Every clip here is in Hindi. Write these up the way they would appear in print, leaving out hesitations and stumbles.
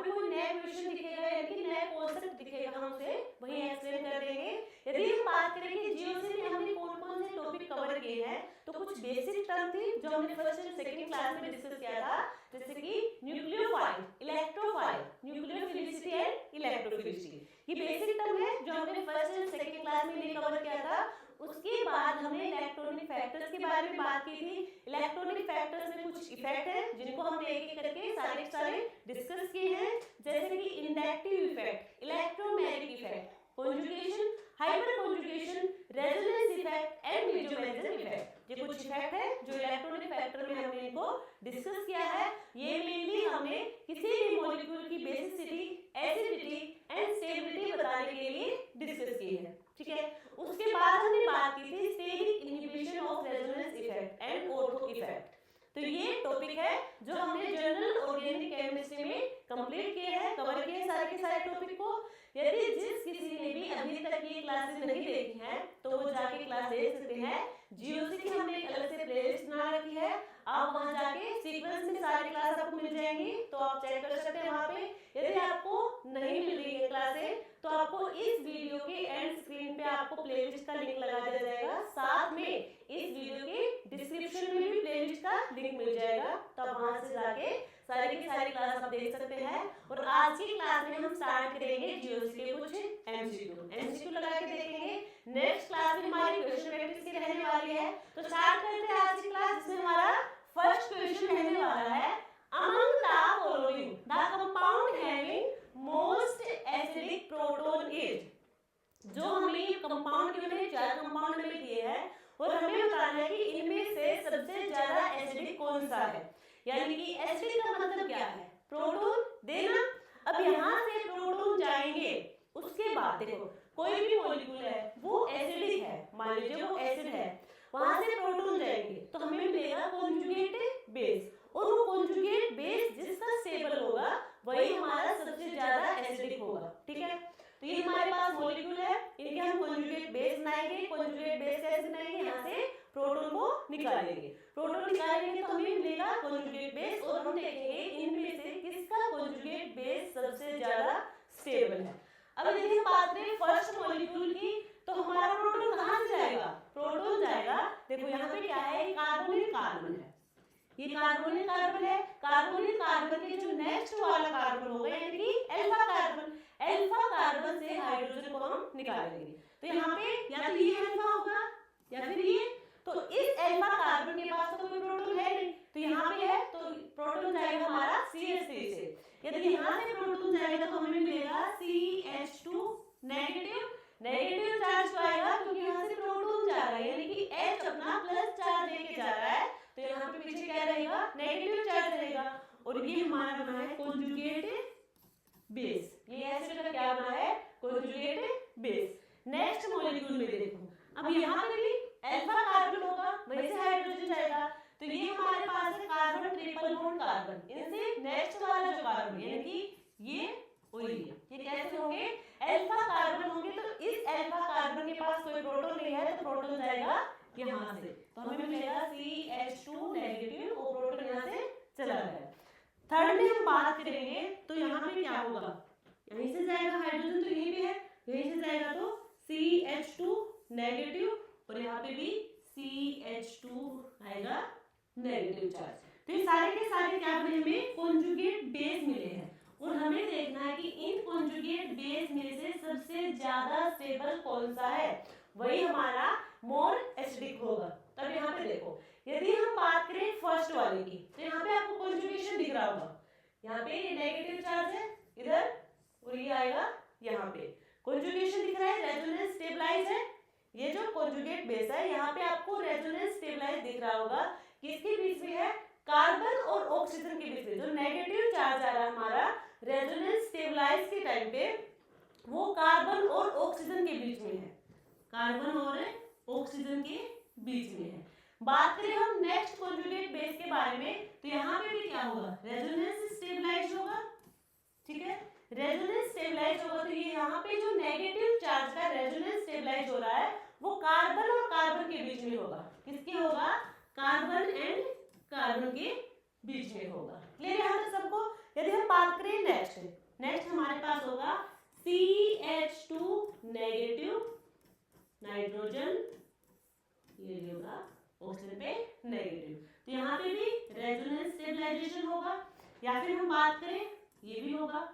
पे कोई नया क्वेश्चन दिखेगा या कि नया कॉन्सेप्ट दिखेगा हम उसे वही एक्सप्लेन कर देंगे। यदि हम बात करें कि जीओसी में हमने कौन कौन से टॉपिक कवर किए हैं, तो कुछ बेसिक टर्म थी जो हमने फर्स्ट एंड सेकंड क्लास में डिस्कस किया था, जैसे कि nucleophile, electrophile, nucleophilicity and electrophilicity. ये बेसिक टर्म है जो हमने फर्स्ट एंड सेकंड क्लास में नहीं कवर किया था। उसके बाद हमने इलेक्ट्रॉनिक फैक्टर्स के बारे में बात की थी। इलेक्ट्रॉनिक फैक्टर्स में कुछ इफेक्ट है जिनको हमने एक एक करके सारे डिस्कस किए हैं, जैसे कि inductive effect, electromagnetic effect, conjugation, hyper conjugation, resonance effect and mesomerism effect. ये कुछ इफेक्ट है जो इलेक्ट्रॉनिक फैक्टर में हमने इनको डिस्कस किया है। ये मेनली हमने किसी भी मॉलिक्यूल की बेसिसिटी, एसिडिटी एंड स्टेबिलिटी बताने के लिए डिस्कस किए हैं, ठीक है। उसके बाद हमने बात की थी steric inhibition of resonance effect and ortho effect. तो ये टॉपिक है जो हमने जनरल ऑर्गेनिक केमिस्ट्री में कंप्लीट किया है, कवर किए सारे के सारे टॉपिक को। यदि जिस किसी ने भी अभी तक ये क्लासेस नहीं देखी हैं तो वो जाके क्लास देख सकते हैं। जीओसी की हमने एक अलग से प्लेलिस्ट बना रखी है, आप वहां जाके सीक्वेंस में सारी क्लास आपको मिल जाएंगी, तो आप चेक कर सकते हैं वहां पे। यदि आपको नहीं मिल रही है क्लासेस तो आपको इस वीडियो के एंड स्क्रीन पे आपको प्लेलिस्ट का लिंक लगा दिया जाएगा, साथ में इस वीडियो के डिस्क्रिप्शन में भी प्लेलिस्ट का लिंक मिल जाएगा, तो आप वहां से जाके सारी की सारी क्लास आप देख सकते हैं। और आज की क्लास में हम स्टार्ट करेंगे जीओसी के कुछ एमसीक्यू लगा के देखेंगे। नेक्स्ट क्लास में हमारी क्वेश्चन प्रैक्टिस की रहने वाली है, तो स्टार्ट करते हैं आज की क्लास, जिसमें हमारा फर्स्ट क्वेश्चन रहने वाला है, among the following the compound having most acidic proton is. जो हमें कंपाउंड के मैंने 4 कंपाउंड हमें दिए हैं और हमें बताना है कि इनमें से सबसे ज्यादा एसिडिक कौन सा है। यानी कि एसिडिक का मतलब क्या है, प्रोटॉन देना। अब यहाँ से प्रोटॉन जाएंगे, उसके बाद देखो कोई भी मॉलिक्यूल है वो एसिडिक है, मान लीजिए वो एसिड है, वहां से प्रोटॉन जाएंगे तो हमें मिलेगा कॉन्जुगेट बेस, और वो कॉन्जुगेट बेस जिसका स्टेबल होगा वही हमारा सबसे ज्यादा एसिडिक होगा, ठीक है। तो ये हमारे पास मॉलिक्यूल है, इनके हम कॉन्जुगेट बेस बनाएंगे। कॉन्जुगेट बेस कैसे बनाएंगे, यहाँ से प्रोटॉन को निकालेंगे, प्रोटॉन निकालेंगे तो हमें मिलेगा कॉन्जुगेट बेस, और हम देखेंगे इनमें से किसका कॉन्जुगेट बेस सबसे ज्यादा स्टेबल है। अब यदि हम बात करें फर्स्ट मॉलिक्यूल की, तो हमारा प्रोटॉन कहाँ से जाएगा, प्रोटॉन जाएगा, देखो यहाँ पे क्या है, कार्बोनिल कार्बन है, ये कार्बोनिल कार्बन है। कार्बोनिल कार्बन के जो नेक्स्ट वाला कार्बन होगा यानी कि अल्फा कार्बन, अल्फा कार्बन से हाइड्रोजन को हम निकालेंगे, तो यहाँ पे या तो ये अल्फा होगा या फिर ये, तो इस अल्फा कार्बन के पास तो कोई प्रोटॉन है नहीं, तो यहाँ पे है तो प्रोटॉन जाएगा हमारा CH3 से। यदि यहाँ से प्रोटॉन जाएगा तो हमें मिलेगा CH2 नेगेटिव, नेगेटिव चार्ज तो आएगा क्योंकि यहाँ से प्रोटॉन जा रहा है, यानी कि H अपना प्लस चार्ज लेके जा रहा है, तो यहाँ पे पीछे क्या रहेगा, नेगेटिव चार्ज रहेगा। और ये हमारा बना है कॉन्जुगेट बेस, ये एसिड का क्या बना है, कॉन्जुगेट बेस। नेक्स्ट मॉलिक्यूल में देखो, अब यहाँ पे भी अल्फा कार्बन होगा, वहीं से हाइड्रोजन जाएगा, तो ये हमारे पास है कार्बन ट्रिपल बॉन्ड कार्बन, इनसे नेक्स्ट वाला जो कार्बन यानी कि ये और ये कैसे होंगे, अल्फा कार्बन होंगे। तो इस अल्फा कार्बन के पास कोई प्रोटॉन नहीं है, तो प्रोटॉन जाएगा यहाँ से, तो हमें मिलेगा CH2 नेगेटिव, और प्रोटॉन यहाँ से चला गया। थर्ड में हम बात करेंगे तो यहाँ पे क्या होगा, यहीं से जाएगा हाइड्रोजन, तो यहीं पे है, यहीं से जाएगा तो CH2 नेगेटिव, और यहाँ पे भी CH2 आएगा नेगेटिव चार्ज। तो ये सारे के सारे क्या बने, हमें कॉन्जुगेट बेस मिले हैं, और हमें देखना है कि इन कॉन्जुगेट बेस में से सबसे ज्यादा स्टेबल कौन सा है, वही हमारा मोर एसिडिक होगा। तब यहाँ पे देखो, यदि हम बात करें फर्स्ट वाले की, तो यहाँ पे आपको कॉन्जुगेशन दिख रहा होगा, यहाँ पे ये नेगेटिव चार्ज है इधर, और ये आएगा यहाँ पे कॉन्जुगेशन दिख रहा है, रेजोनेंस स्टेबलाइज है। ये जो कॉन्जुगेट बेस है यहाँ पे आपको रेजोनेंस स्टेबलाइज दिख रहा होगा, किसके बीच में है, कार्बन और ऑक्सीजन के बीच में। जो नेगेटिव चार्ज आ रहा है हमारा रेजोनेंस स्टेबलाइज के टाइम पे, वो कार्बन और ऑक्सीजन के बीच में है, कार्बन और ऑक्सीजन के बीच में है। बात करें हम नेक्स्ट कॉन्जुगेट बेस के बारे में, तो यहाँ पे भी क्या होगा, रेजोनेंस स्टेबलाइज होगा, ठीक है, रेजोनेंस स्टेबलाइज होगा। तो ये यहाँ पे जो नेगेटिव चार्ज का रेजोनेंस स्टेबलाइज हो रहा है वो कार्बन और कार्बन के बीच में होगा, किसके होगा, कार्बन एंड कार्बन के बीच में होगा। क्लियर है यहाँ तक सबको। यदि हम बात करें नेक्स्ट या फिर हम बात करें ये भी होगा,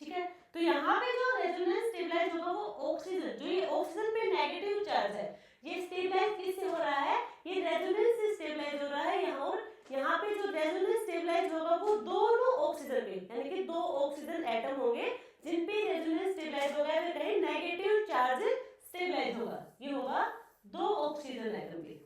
ठीक है। तो यहाँ पे जो रेजोनेंस स्टेबलाइज होगा वो ऑक्सीजन, जो ये ऑक्सीजन पे नेगेटिव चार्ज है, ये स्टेबलाइज किससे हो रहा है, ये रेजोनेंस से स्टेबलाइज हो रहा है। और यहाँ पे जो रेजोनेंस स्टेबलाइज होगा वो दोनों ऑक्सीजन पे, यानी कि दो ऑक्सीजन एटम होंगे जिन पे रेजोनेंस स्टेबलाइज होगा, फिर कहीं नेगेटिव चार्ज स्टेबलाइज होगा, ये होगा दो ऑक्सीजन एटम पे,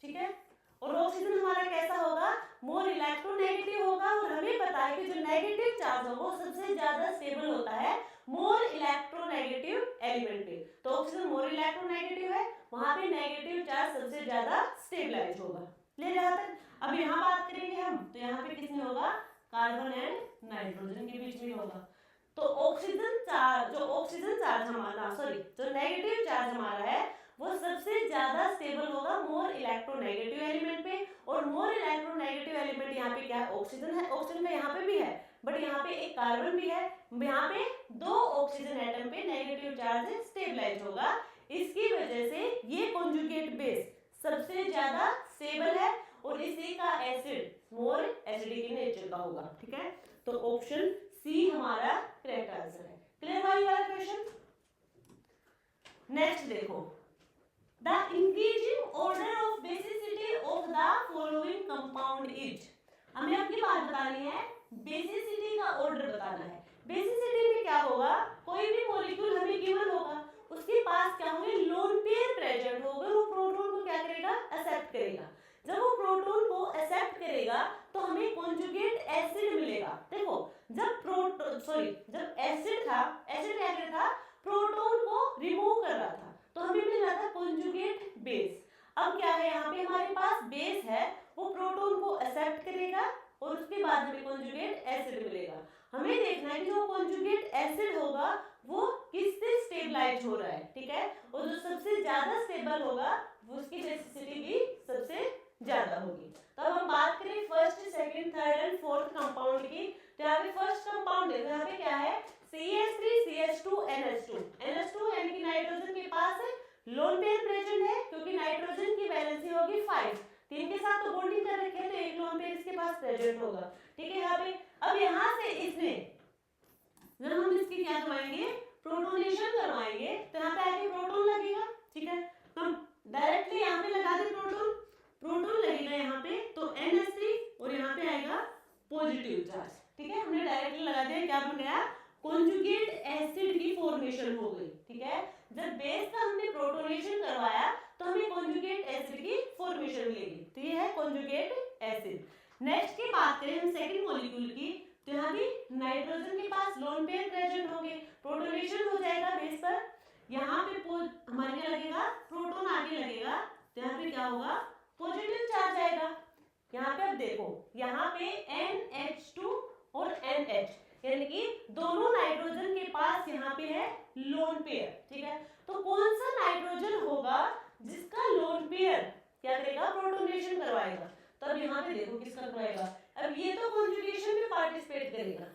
ठीक है। और ऑक्सीजन हमारा कैसा होगा, मोर इलेक्ट्रोनेगेटिव होगा। और हमें पता है कि जो नेगेटिव चार्ज होगा वो सबसे ज्यादा स्टेबल होता है मोर इलेक्ट्रोनेगेटिव एलिमेंट पे। तो ऑक्सीजन मोर इलेक्ट्रोनेगेटिव है, वहां पे नेगेटिव चार्ज सबसे ज्यादा स्टेबलाइज होगा। ले रहा तक। अब यहाँ बात करेंगे हम, तो यहाँ पे किसमें होगा, कार्बन एंड नाइट्रोजन के बीच में होगा। तो ऑक्सीजन चार्ज, जो ऑक्सीजन चार्ज हमारा, सॉरी जो नेगेटिव चार्ज हमारा है वो सबसे ज्यादा स्टेबल होगा मोर इलेक्ट्रोनेगेटिव एलिमेंट पे। और मोर इलेक्ट्रोनेगेटिव एलिमेंट यहाँ पे क्या है, ऑक्सीजन है। ऑक्सीजन का यहाँ पे भी है, बट यहाँ पे एक कार्बन भी है, यहाँ पे दो ऑक्सीजन एटम पे नेगेटिव चार्ज स्टेबलाइज होगा। इसकी वजह से ये कॉन्जुगेट बेस सबसे ज्यादा स्टेबल है और इसी का acid more acidic in nature का होगा, ठीक है। तो ऑप्शन सी हमारा करेक्ट आंसर है। क्लियर हुआ ये वाला क्वेश्चन। नेक्स्ट देखो, the increasing order of basicity of the following compound is. हमें अपनी बात बतानी है, बेसिसिटी का ऑर्डर बताना है। बेसिसिटी में क्या होगा, कोई भी मॉलिक्यूल हमें गिवन होगा, उसके पास क्या होंगे, लोन पेयर प्रेजेंट होगा, वो प्रोटॉन को क्या करेगा, एक्सेप्ट करेगा। जब वो प्रोटॉन को एक्सेप्ट करेगा तो हमें कॉन्जुगेट एसिड मिलेगा। देखो जब जब एसिड था, एसिड क्या कर रहा था, प्रोटॉन को रिमूव कर रहा था, तो हमें मिल रहा था कॉन्जुगेट बेस। अब क्या है, यहाँ पे हमारे पास बेस है, वो प्रोटॉन को एक्सेप्ट करेगा और उसके बाद हमें कॉन्जुगेट एसिड मिलेगा। हमें देखना है कि जो कॉन्जुगेट एसिड होगा वो किससे स्टेबलाइज हो रहा है, ठीक है। और जो सबसे ज्यादा स्टेबल होगा वो उसकी बेसिसिटी भी सबसे ज्यादा होगी। तो अब हम बात करें first, second, third and fourth compound की। तो यहाँ पे फर्स्ट कंपाउंड है, यहाँ पे क्या है, CH3 CH2 NH2। NH2 यानी कि नाइट्रोजन के पास लोन पेयर प्रेजेंट है, क्योंकि नाइट्रोजन की वैलेंसी होगी 5, 3 के साथ तो बॉन्डिंग कर रखे है, तो एक लोन पेयर इसके पास प्रेजेंट होगा, ठीक है। यहाँ पे अब यहाँ से इसने जब हम इसकी क्या करवाएंगे, प्रोटोनेशन करवाएंगे, तो यहाँ पे आके प्रोटॉन लगेगा, ठीक है। हम डायरेक्टली यहाँ पे लगा दे प्रोटॉन, प्रोटॉन लगेगा यहाँ पे, तो NH3 और यहाँ पे आएगा पॉजिटिव चार्ज, ठीक है। हमने डायरेक्टली लगा दिया, क्या बन गया, कॉन्जुगेट एसिड की फॉर्मेशन हो गई, ठीक है। जब बेस का हमने प्रोटोनेशन करवाया तो हमें कॉन्जुगेट एसिड की फॉर्मेशन मिलेगी, तो ये है कॉन्जुगेट एसिड। नेक्स्ट की बात करें हम सेकंड मॉलिक्यूल की, तो यहाँ भी नाइट्रोजन के पास लोन पेयर प्रेजेंट होंगे, प्रोटोनेशन हो जाएगा बेस पर, यहाँ पे हमारे क्या लगेगा, प्रोटॉन आगे लगेगा, तो यहाँ पे क्या होगा, पॉजिटिव चार्ज आएगा। यहाँ पे अब देखो, यहाँ पे NH2 और NH, यानी कि दोनों नाइट्रोजन के पास यहाँ पे है लोन पेयर, ठीक है। तो कौन सा नाइट्रोजन होगा जिसका लोन पेयर क्या करेगा, प्रोटोनेशन करवाएगा। तो अब यहाँ पे देखो किसका करवाएगा, अब ये तो कॉन्जुगेशन में पार्टिसिपेट करेगा,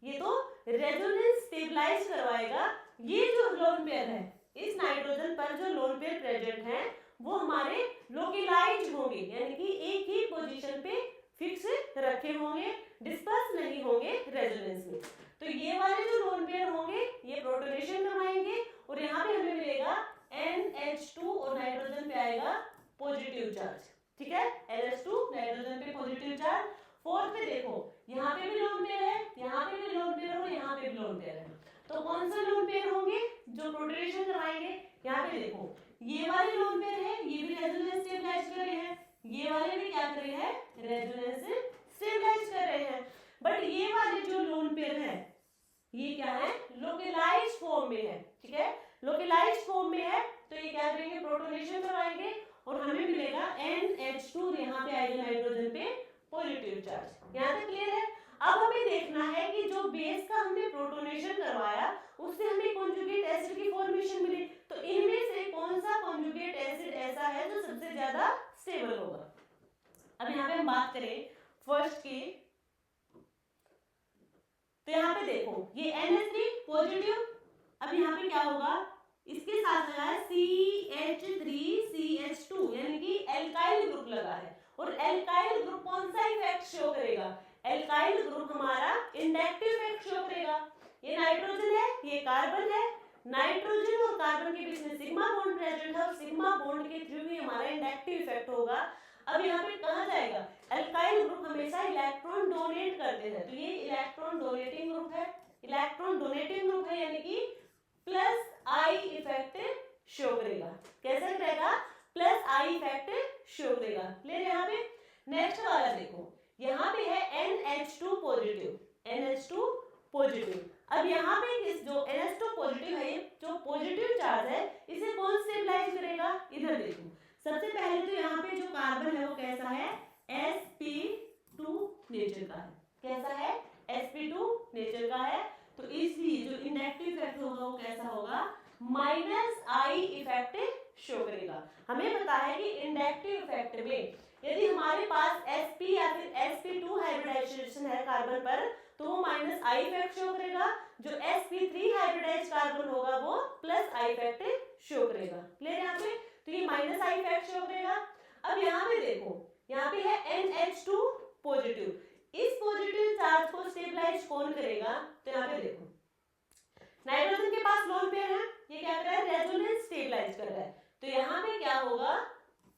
ये तो रेजोनेंस स्टेबलाइज करवाएगा। ये जो लोन पेयर है, इस नाइट्रोजन पर जो लोन पेयर प्रेजेंट है वो हमारे लोकेलाइज होंगे, यानी कि एक ही पोजीशन पे फिक्स रखे होंगे, डिस्पर्स नहीं होंगे रेजोनेंस में। तो ये वाले जो लोन पेयर होंगे ये प्रोटोनेशन करवाएंगे और यहाँ पे हमें मिलेगा NH2 और नाइट्रोजन पे आएगा पॉजिटिव चार्ज, ठीक है। NH2 नाइट्रोजन पे पॉजिटिव चार्ज। फोर्थ पे देखो, यहाँ पे भी लोन पेयर है, यहाँ पे भी लोन पेयर और यहाँ पे भी लोन पेयर है, तो कौन सा लोन पेयर होंगे जो प्रोटोनेशन करवाएंगे। यहाँ पे देखो ये वाले लोन पेयर है, ये भी रेजोनेंस स्टेबलाइज कर रहे हैं, ये वाले भी क्या कर रहे हैं, रेजोनेंस स्टेबलाइज कर रहे हैं। बट ये वाले जो लोन पेयर है ये क्या है, लोकेलाइज फॉर्म में है, ठीक है। लोकेलाइज फॉर्म में है तो ये क्या करेंगे, प्रोटोनेशन करवाएंगे और हमें मिलेगा NH2, यहाँ पे आएगा नाइट्रोजन पे पॉजिटिव चार्ज। यहाँ तक क्लियर है। अब हमें देखना है कि जो बेस का हमने प्रोटोनेशन करवाया उससे हमें कॉन्जुगेट एसिड की फॉर्मेशन मिली, तो इनमें से कौन सा कॉन्जुगेट एसिड ऐसा है जो सबसे ज्यादा स्टेबल होगा। अब यहाँ पे हम बात करें फर्स्ट की, तो यहाँ पे देखो ये NH3 पॉजिटिव, अब यहाँ पे क्या होगा, इसके साथ लगा है CH3CH2 यानी कि एल्काइल ग्रुप लगा है और एल्काइल ग्रुप कौन सा इफेक्ट शो करेगा? एल्काइल ग्रुप हमारा इंडक्टिव इफेक्ट शो करेगा। ये नाइट्रोजन है, ये कार्बन है, नाइट्रोजन और कार्बन के बीच में सिग्मा बॉन्ड प्रेजेंट है और सिग्मा बॉन्ड के थ्रू ही हमारा इंडक्टिव इफेक्ट होगा। अब यहाँ पे कहा जाएगा एल्काइल ग्रुप हमेशा इलेक्ट्रॉन डोनेट करते हैं, तो ये इलेक्ट्रॉन डोनेटिंग ग्रुप है, इलेक्ट्रॉन डोनेटिंग ग्रुप है, यानी कि प्लस आई इफेक्ट शो करेगा। कैसे करेगा? प्लस आई इफेक्ट शो करेगा। क्लियर? यहाँ पे नेक्स्ट वाला देखो, यहाँ पे है NH2 पॉजिटिव, NH2 पॉजिटिव। अब यहाँ पे इस जो NH2 पॉजिटिव है, जो पॉजिटिव चार्ज है, इसे कौन स्टेबलाइज करेगा? इधर देखो, सबसे पहले तो यहाँ पे जो कार्बन है वो कैसा है? sp2 नेचर का है। कैसा है? sp2 नेचर का है, तो इसलिए जो इंडक्टिव इफेक्ट होगा वो कैसा होगा? माइनस आई इफेक्ट शो करेगा। हमें पता है कि इंडक्टिव इफेक्ट में यदि हमारे पास sp या फिर sp2 हाइब्रिडाइजेशन है कार्बन पर, तो वो माइनस आई इफेक्ट शो करेगा। जो sp3 हाइब्रिडाइज्ड कार्बन होगा वो प्लस आई इफेक्ट शो करेगा। क्लियर यहाँ पे? तो ये माइनस आई इफेक्ट शो करेगा। अब यहाँ पे देखो, यहाँ पे है NH2 पॉजिटिव, इस पॉजिटिव चार्ज को स्टेबलाइज कौन करेगा? तो यहाँ पे देखो, नाइट्रोजन के पास लोन पेयर है, ये क्या कर रहा है? रेजोनेंस स्टेबलाइज कर रहा है, तो यहाँ पे क्या होगा?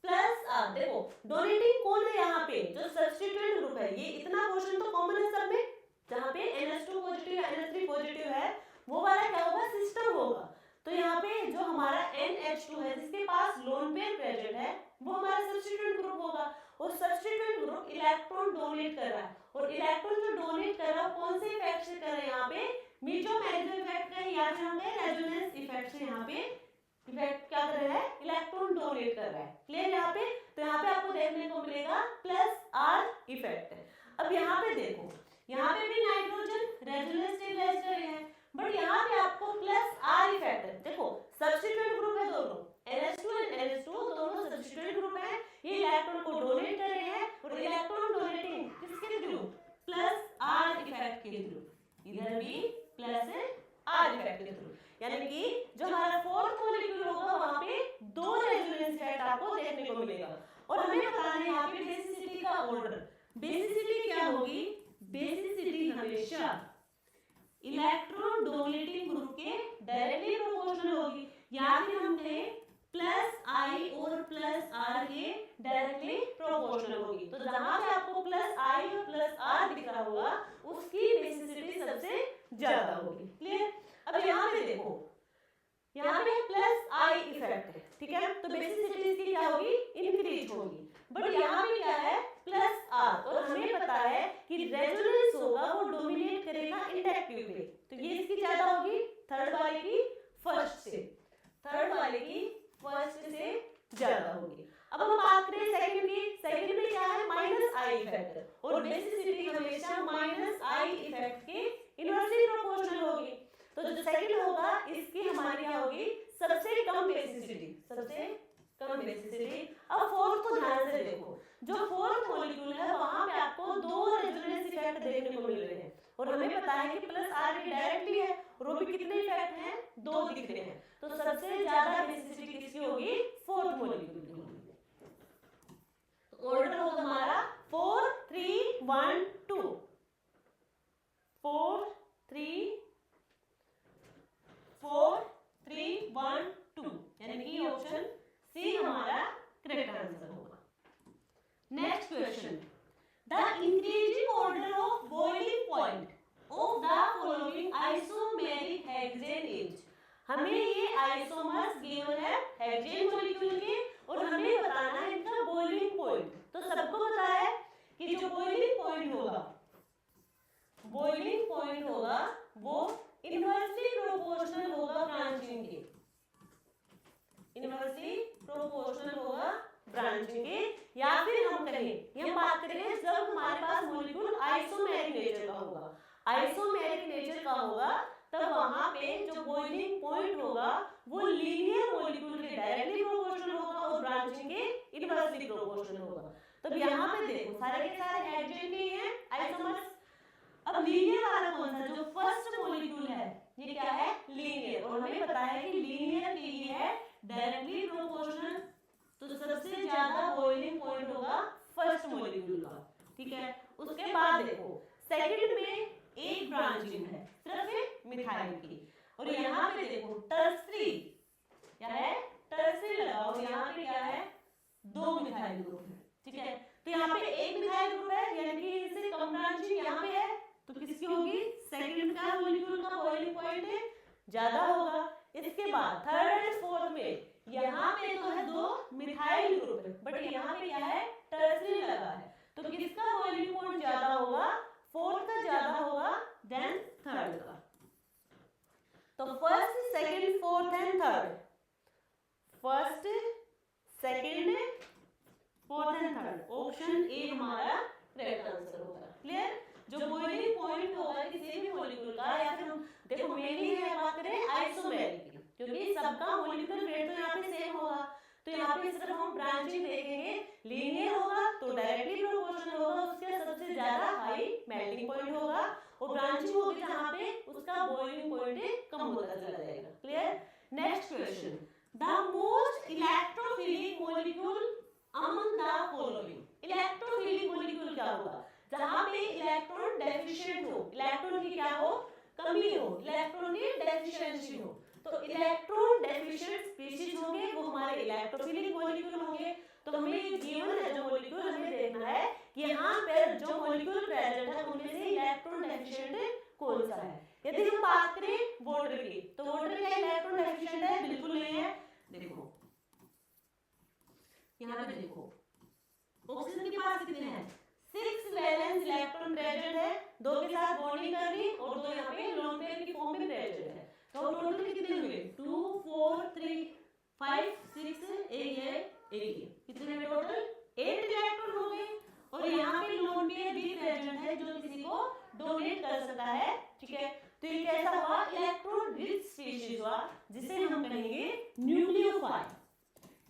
Plus are. देखो डोनेटिंग कौन है यहाँ पे? जो सब्स्टिट्यूएंट ग्रुप है। ये इतना पोर्शन तो कॉमन है सब में, जहाँ पे NH2 पॉजिटिव या NH3 पॉजिटिव है, वो वाला क्या होगा? सिस्टम होगा। तो यहाँ पे जो हमारा NH2 है, जिसके पास लोन पेयर प्रेजेंट है, वो हमारा सब्स्टिट्यूएंट ग्रुप होगा। और सब्स्टिट्यूएंट ग्रुप इलेक्ट्रॉन डोनेट कर रहा है, और इलेक्ट्रॉन जो डोनेट कर रहा है कौन से इफेक्ट से कर रहा है? यहाँ पे मीटोमेरिज्म इफेक्ट का, या फिर हम कहें रेजोनेंस इफेक्ट से यहाँ पे इफेक्ट क्या कर रहा है? इलेक्ट्रॉन डोनेट कर रहा है। क्लियर यहाँ पे? तो यहाँ पे आपको देखने को मिलेगा प्लस आर इफेक्ट। अब यहाँ पे देखो, यहाँ पे भी नाइट्रोजन रेजोनेंस स्टेबलाइज कर रहे हैं, बट यहाँ पे आपको प्लस आर इफेक्ट है। देखो सब्स्टिट्यूएंट ग्रुप है दोनों, NH2 और NH2 दोनों सब्स्टिट्यूएंट ग्रुप है, ये इलेक्ट्रॉन को डोनेट कर रहे हैं, और इलेक्ट्रॉन डोनेटिंग किसके थ्रू? प्लस आर इफेक्ट के थ्रू। इधर भी प्लस आर इफेक्ट के थ्रू, यानी कि जो हमारा फोर्थ मॉलिक्यूल होगा वहां पे दो रेजोनेंस इफेक्ट आपको देखने को मिलेगा। और हमें बताना है यहाँ पे बेसिसिटी का ऑर्डर। बेसिसिटी क्या होगी? बेसिसिटी हमेशा इलेक्ट्रॉन डोनेटिंग ग्रुप के डायरेक्टली प्रोपोर्शनल होगी, या फिर हम कहें प्लस आई और प्लस आर के डायरेक्टली प्रोपोर्शनल होगी। तो जहां पे आपको प्लस आई और प्लस आर दिख रहा होगा, उसकी बेसिसिटी सबसे ज्यादा होगी। क्लियर? अब यहाँ पे देखो, यहाँ पे प्लस आई इफेक्ट है, ठीक है, तो बेसिसिटी इसकी क्या होगी? इंक्रीज होगी। बट यहाँ पे क्या है? प्लस आर, और हमें पता है कि रेजोनेंस होगा वो डोमिनेट करेगा इंडक्टिव पे, तो ये इसकी ज्यादा होगी थर्ड वाले की फर्स्ट से, थर्ड वाले की फर्स्ट से ज्यादा होगी। अब हम बात करें सेकंड की। सेकंड में क्या है? माइनस आई इफेक्ट, और बेसिसिटी हमेशा माइनस आई इफेक्ट के इनवर्सली प्रोपोर्शनल होगी। तो जो सेकंड होगा इसकी हमारी क्या होगी? सबसे कम बेसिसिटी, सबसे कम बेसिसिटी। अब फोर्थ को ध्यान से देखो, जो फोर्थ मॉलिक्यूल है वहां पे आपको दो रेजोनेंस इफेक्ट देखने को मिल रहे हैं, और हमें पता है कि प्लस आर डायरेक्टली है, और वो भी कितने इफेक्ट हैं? दो दिख रहे हैं। तो सबसे ज्यादा बेसिसिटी किसकी होगी? फोर्थ मॉलिक्यूल की होगी। तो ऑर्डर होगा हमारा 4 3 1 2, 4 3 4 3 1 2, यानी कि ऑप्शन सी हमारा करेक्ट आंसर होगा। Next question, the increasing order of boiling point of the following isomeric hexane is. हमें ये आइसोमर्स गिवन है हेक्सेन मॉलिक्यूल के, और हमें बताना है इनका बॉइलिंग पॉइंट। तो सबको पता है कि जो बॉइलिंग पॉइंट होगा, बॉइलिंग पॉइंट होगा वो इनवर्सली प्रोपोर्शनल होगा ब्रांचिंग के, इनवर्सली प्रोपोर्शनल होगा ब्रांचिंग के। या फिर हम कहें, ये हम बात करेंगे जब हमारे पास मॉलिक्यूल आइसोमेरिक नेचर का होगा, आइसोमेरिक नेचर का होगा, तब वहां पे जो बॉइलिंग पॉइंट होगा वो लीनियर मॉलिक्यूल के डायरेक्टली प्रोपोर्शनल होगा और ब्रांचिंग के इनवर्सली प्रोपोर्शनल होगा। तब यहाँ पे देखो सारे के सारे हेक्सेन के हैं आइसोमर्स। अब लीनियर वाला कौन सा? जो फर्स्ट मॉलिक्यूल है ये क्या है? लीनियर, और हमें पता है कि लीनियर के लिए है डायरेक्टली प्रोपोर्शनल। तो सबसे ज्यादा बॉइलिंग पॉइंट होगा फर्स्ट मॉलिक्यूल का, ठीक है। उसके बाद देखो सेकंड में एक ब्रांचिंग है सिर्फ मिथाइल की, और यहाँ पे देखो टर्सरी क्या है, टर्सरी लगाओ, यहाँ पे क्या है, दो मिथाइल ग्रुप है, ठीक है। तो यहाँ पे एक मिथाइल ग्रुप है, यानी कि इससे कम ब्रांचिंग यहाँ पे है, तो किसकी होगी, सेकंड का मॉलिक्यूल का बॉइलिंग पॉइंट ज्यादा होगा। इसके बाद थर्ड एंड फोर्थ में यहाँ पे तो है दो मिथाइल ग्रुप है, बट यहाँ पे क्या है, टर्सरी लगा है, तो किसका बॉइलिंग पॉइंट ज्यादा होगा, फोर्थ का ज्यादा होगा देन थर्ड का। तो first second fourth and third, first second fourth and third, option A हमारा करेक्ट आंसर होगा। क्लियर। जो बॉइलिंग पॉइंट होगा किसी भी मॉलिक्यूल का, या फिर देखो मेनली है बात करें आइसोमेर की, क्योंकि सबका मॉलिक्यूलर वेट तो यहाँ पे सेम होगा, तो यहाँ पे सिर्फ हम ब्रांचिंग देखेंगे, लीनियर होगा तो डायरेक्टली प्रोपोर्शनल होगा, उसके सबसे ज्यादा हाई मेल्टिंग पॉइंट होगा, और ब्रांचिंग होगी जहाँ पे उसका बॉइलिंग पॉइंट कम होता चला जाएगा। Clear. Next question, the most electrophilic molecule among the following. Electrophilic molecule क्या होगा, जहाँ पे इलेक्ट्रॉन डेफिशिएंट हो, इलेक्ट्रॉन की क्या हो, कमी हो, इलेक्ट्रॉन की डेफिशिएंसी हो, तो इलेक्ट्रॉन डेफिशिएंट स्पीशीज होंगे, वो हमारे इलेक्ट्रोफिलिक मॉलिक्यूल होंगे। तो हमें गिवन है जो मॉलिक्यूल, हमें देखना है कि यहाँ पर जो मॉलिक्यूल प्रेजेंट है उनमें से इलेक्ट्रॉन डेफिशिएंट कौन सा है। यदि हम बात करें वाटर की, तो वाटर का इलेक्ट्रॉन डेफिशिएंट है, बिल्कुल नहीं है। देखो यहाँ पे देखो ऑक्सीजन के पास कितने हैं, 6 वैलेंस इलेक्ट्रॉन प्रेजेंट है, दो के साथ बॉन्डिंग कर रही, और दो यहाँ पे लोन पेयर की फॉर्म में प्रेजेंट है। तो टोटल कितने हुए, 2 4 3 5 6 एक कितने हुए टोटल, 8 इलेक्ट्रॉन हो गए। और यहाँ पे लोन पेयर भी प्रेजेंट है जो किसी को डोनेट कर सकता है, ठीक है। तो ये कैसा हुआ, इलेक्ट्रॉन रिच स्पीशीज हुआ, जिसे हम कहेंगे न्यूक्लियोफाइल।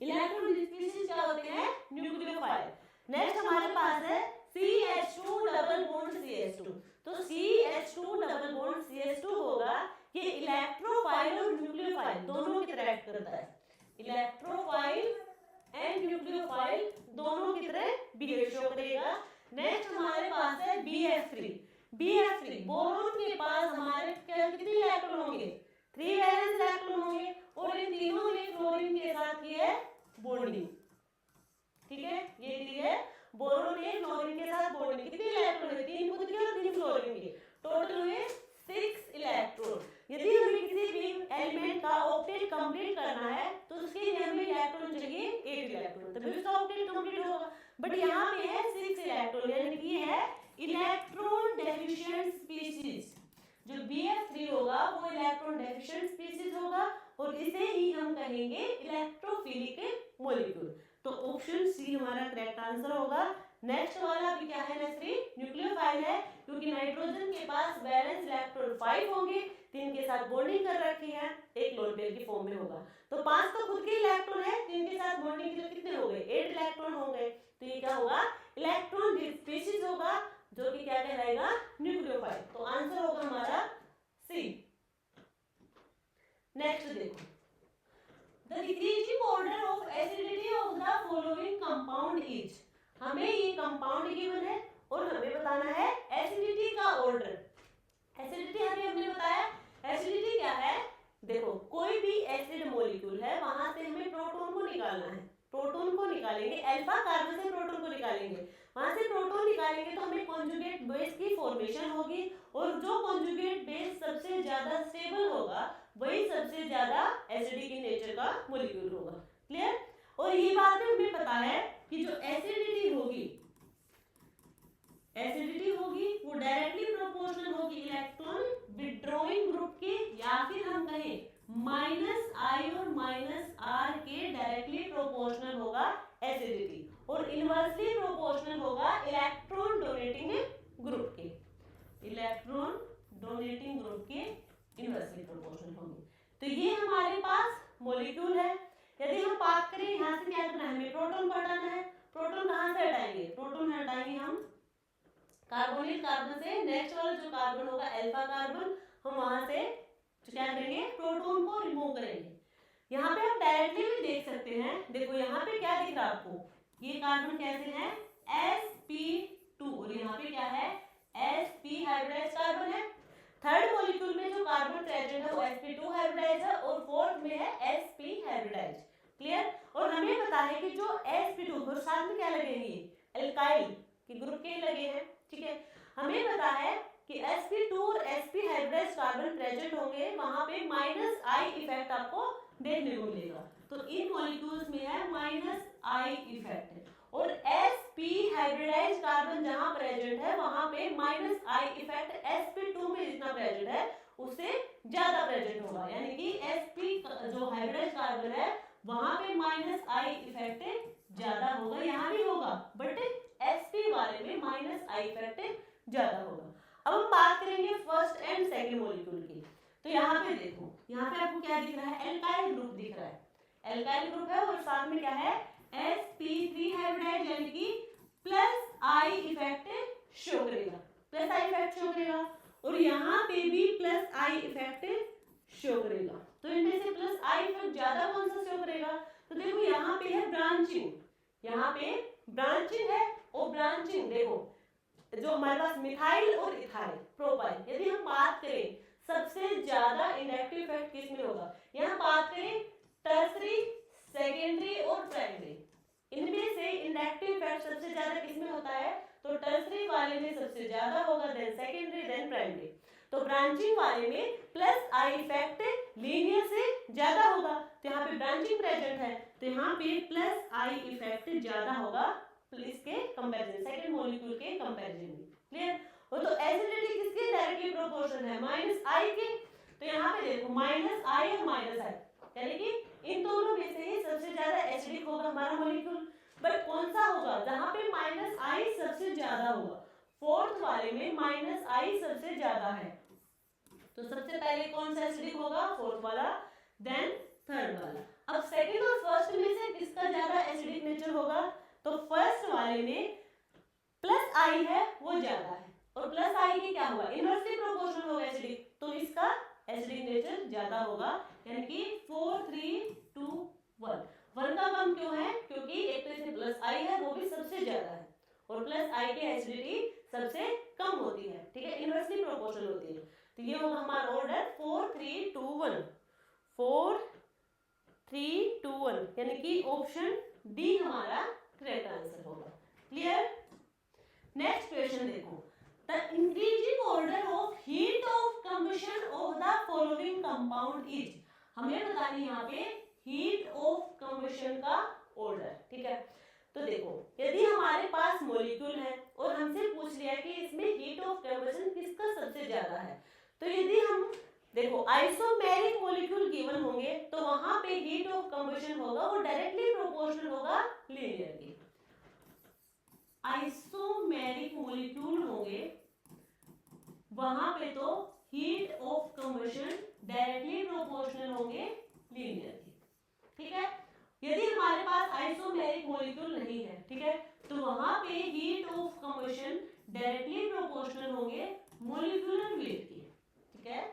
इलेक्ट्रॉन रिच स्पीशीज क्या होते हैं, न्यूक्लियोफाइल। नेक्स्ट हमारे पास है CH2 डबल बॉन्ड CH2। तो CH2 डबल बॉन्ड CH2 होगा, ये इलेक्ट्रोफाइल और न्यूक्लियोफाइल दोनों की तरह एक्ट करता है। इलेक्ट्रोफाइल एंड न्यूक्लियोफाइल दोनों की तरह बिहेव शो करेगा। नेक्स्ट हमारे पास है BF3। BF3 बोरोन के पास हमारे कितने इलेक्ट्रॉन होंगे, 3 वैलेंस इलेक्ट्रॉन होंगे, और इन तीनों ने क्लोरीन के साथ की है बॉन्डिंग, ठीक है। ये दी है बोरोन ने क्लोरीन के साथ बॉन्डिंग, कितने इलेक्ट्रॉन है, 3 खुद के और 3 क्लोरीन के, टोटल हुए 6 इलेक्ट्रॉन। यदि हमें किसी भी एलिमेंट का ऑक्टेट कंप्लीट करना है तो उसके लिए हमें इलेक्ट्रॉन चाहिए 8 इलेक्ट्रॉन, तभी उसका ऑक्टेट कंप्लीट होगा। बट यहाँ पे है 6 इलेक्ट्रॉन, यानी कि है इलेक्ट्रॉन डेफिशिएंट स्पीशीज। जो BF3 होगा वो इलेक्ट्रॉन डेफिशिएंट स्पीशीज होगा, और इसे ही हम कहेंगे इलेक्ट्रोफिलिक मॉलिक्यूल। तो ऑप्शन सी हमारा करेक्ट आंसर होगा। नेक्स्ट वाला भी क्या है, न्यूक्लियोफाइल है, क्योंकि नाइट्रोजन के पास वैलेंस इलेक्ट्रॉन 5 होंगे, 3 के साथ बॉन्डिंग कर रखी है, एक लोन पेयर की फॉर्म में होगा। तो 5 तो खुद के इलेक्ट्रॉन है, 3 के साथ बॉन्डिंग के लिए कितने हो गए, 8 इलेक्ट्रॉन हो गए। तो ये क्या होगा, इलेक्ट्रॉन रिच स्पीशीज होगा, जो कि क्या कहलाएगा, न्यूक्लियोफाइल। तो आंसर होगा हमारा सी। नेक्स्ट देखो, The decreasing order of acidity of the following compound is। हमें ये कंपाउंड गिवन है और हमें बताना है एसिडिटी का ऑर्डर। एसिडिटी हमने बताया, एसिडिटी क्या है, देखो कोई भी एसिड मॉलिक्यूल है, वहां से हमें प्रोटॉन को निकालना है, प्रोटॉन को निकालेंगे, अल्फा कार्बन से प्रोटॉन को निकालेंगे, वहां से प्रोटॉन निकालेंगे तो हमें कॉन्जुगेट बेस की फॉर्मेशन होगी, और जो कॉन्जुगेट बेस सबसे ज्यादा स्टेबल होगा वही सबसे ज्यादा एसिडिक इन नेचर का मॉलिक्यूल होगा। क्लियर। और ये बात भी हमें पता है कि जो एसिडिटी होगी वो डायरेक्टली प्रोपोर्शनल होगी इलेक्ट्रॉन विड्रॉइंग ग्रुप के, या फिर हम कहें -I और -R के डायरेक्टली प्रोपोर्शनल होगा एसिडिटी, और इनवर्सली प्रोपोर्शनल होगा इलेक्ट्रॉन डोनेटिंग ग्रुप के, इलेक्ट्रॉन डोनेटिंग ग्रुप के इनवर्सली प्रोपोर्शनल होंगे। तो ये हमारे पास मॉलिक्यूल है। यदि हम बात करें यहाँ से क्या करना है, हमें प्रोटॉन को हटाना है। प्रोटॉन कहाँ से हटाएंगे, प्रोटॉन हटाएंगे हम कार्बोनिल कार्बन से। नेक्स्ट वाला जो कार्बन होगा अल्फा कार्बन, हम वहां से क्या करेंगे, प्रोटॉन को रिमूव करेंगे। यहाँ पे हम डायरेक्टली भी देख सकते हैं, देखो यहाँ पे क्या दिख रहा है आपको, ये कार्बन कैसे है, sp2 और यहाँ पे क्या है sp हाइब्रिडाइज कार्बन है। थर्ड मॉलिक्यूल में जो कार्बन प्रेजेंट है वो sp2 हाइब्रिडाइज है और फोर्थ में है sp हाइब्रिडाइज। क्लियर। और हमें पता है कि जो sp2 और साथ में क्या लगेंगे एल्काइल के ग्रुप के लगे हैं। ठीक है, हमें पता है कि sp2 और sp हाइब्रिडाइज कार्बन प्रेजेंट होंगे वहां पे -I इफेक्ट आपको देखने को मिलेगा। तो इन मॉलिक्यूल्स में है -I इफेक्ट और sp हाइब्रिडाइज कार्बन जहां प्रेजेंट है वहां पे -I इफेक्ट sp2 में जितना प्रेजेंट है उससे ज्यादा प्रेजेंट होगा, यानी कि sp जो हाइब्रिडाइज कार्बन है वहां पे -I इफेक्ट ज्यादा होगा, यहाँ भी होगा बट sp वाले में -I इफेक्ट ज्यादा होगा। अब हम बात करेंगे फर्स्ट एंड सेकंड मॉलिक्यूल की। तो यहाँ पे देखो, यहाँ पे आपको क्या दिख रहा है एल्काइल ग्रुप दिख रहा है, एल्काइल ग्रुप है और साथ में क्या है sp3 हाइब्रिडाइज यानी कि +I इफेक्ट शो करेगा, +I इफेक्ट शो करेगा और यहाँ पे भी +I इफेक्ट शो करेगा। तो इनमें से +I इफेक्ट ज्यादा कौन सा शो करेगा? तो देखो यहाँ पे है ब्रांचिंग, यहाँ पे ब्रांचिंग है और ब्रांचिंग देखो जो हमारे पास मिथाइल और इथाइल प्रोपाइल, यदि हम बात करें सबसे ज्यादा इंडक्टिव इफेक्ट किस में होगा, यहाँ बात करें टर्सरी, सेकेंडरी और प्राइमरी, इनमें से इंडक्टिव इफेक्ट सबसे ज्यादा किस में होता है? तो टर्सरी वाले में सबसे ज्यादा होगा, देन सेकेंडरी, देन प्राइमरी। तो ब्रांचिंग वाले में +I इफेक्ट लीनियर से ज्यादा होगा, तो यहाँ पे ब्रांचिंग प्रेजेंट है तो यहाँ पे +I इफेक्ट ज्यादा होगा इसके कंपैरिजन, सेकंड मॉलिक्यूल के कंपैरिजन में। क्लियर। और तो एसिडिटी किसके डायरेक्टली प्रोपोर्शनल है? -I के। तो यहाँ पे देखो -I और -I यानी कि इन दोनों में से ही सबसे ज्यादा एसिडिक होगा हमारा मॉलिक्यूल, बट कौन सा होगा जहां पे -I सबसे ज्यादा होगा? फोर्थ वाले में -I सबसे ज्यादा है, तो सबसे पहले कौन सा एसिडिक होगा? फोर्थ वाला, देन थर्ड वाला। अब सेकंड और फर्स्ट में से किसका ज्यादा एसिडिक नेचर होगा? तो फर्स्ट वाले में +I है वो ज्यादा है और +I के क्या हुआ? इनवर्सली प्रोपोर्शनल होगा एसिडिक, तो इसका एसिडिक नेचर ज्यादा होगा, यानी कि 4 3 2 1। 1 का कम क्यों है? क्योंकि एक तो इसमें +I है वो भी सबसे ज्यादा है और +I की एसिडिटी सबसे कम होती है। ठीक है, इनवर्सली प्रोपोर्शनल होती है। तो ये होगा हमारा ऑर्डर 4 3 2 1, 4 3 2 1, यानी कि ऑप्शन डी हमारा करेक्ट आंसर होगा। क्लियर। नेक्स्ट क्वेश्चन देखो, the increasing order of heat of combustion of the following compound is, हमें बतानी यहाँ पे हीट ऑफ कंबशन का ऑर्डर। ठीक है, तो देखो यदि हमारे पास मॉलिक्यूल है और हमसे पूछ लिया कि इसमें हीट ऑफ कंबशन किसका सबसे ज्यादा है, तो यदि हम देखो आइसोमेरिक मॉलिक्यूल गिवन होंगे तो वहां पे हीट ऑफ कंबशन होगा वो डायरेक्टली प्रोपोर्शनल होगा लीनियर की। आइसोमेरिक मॉलिक्यूल होंगे वहां पे तो heat of combustion directly proportional होंगे लीनियर की। ठीक है, यदि हमारे पास आइसोमेरिक मॉलिक्यूल नहीं है, ठीक है, तो वहां पे heat of combustion directly proportional होंगे मॉलिक्यूलर वेट की। ठीक है,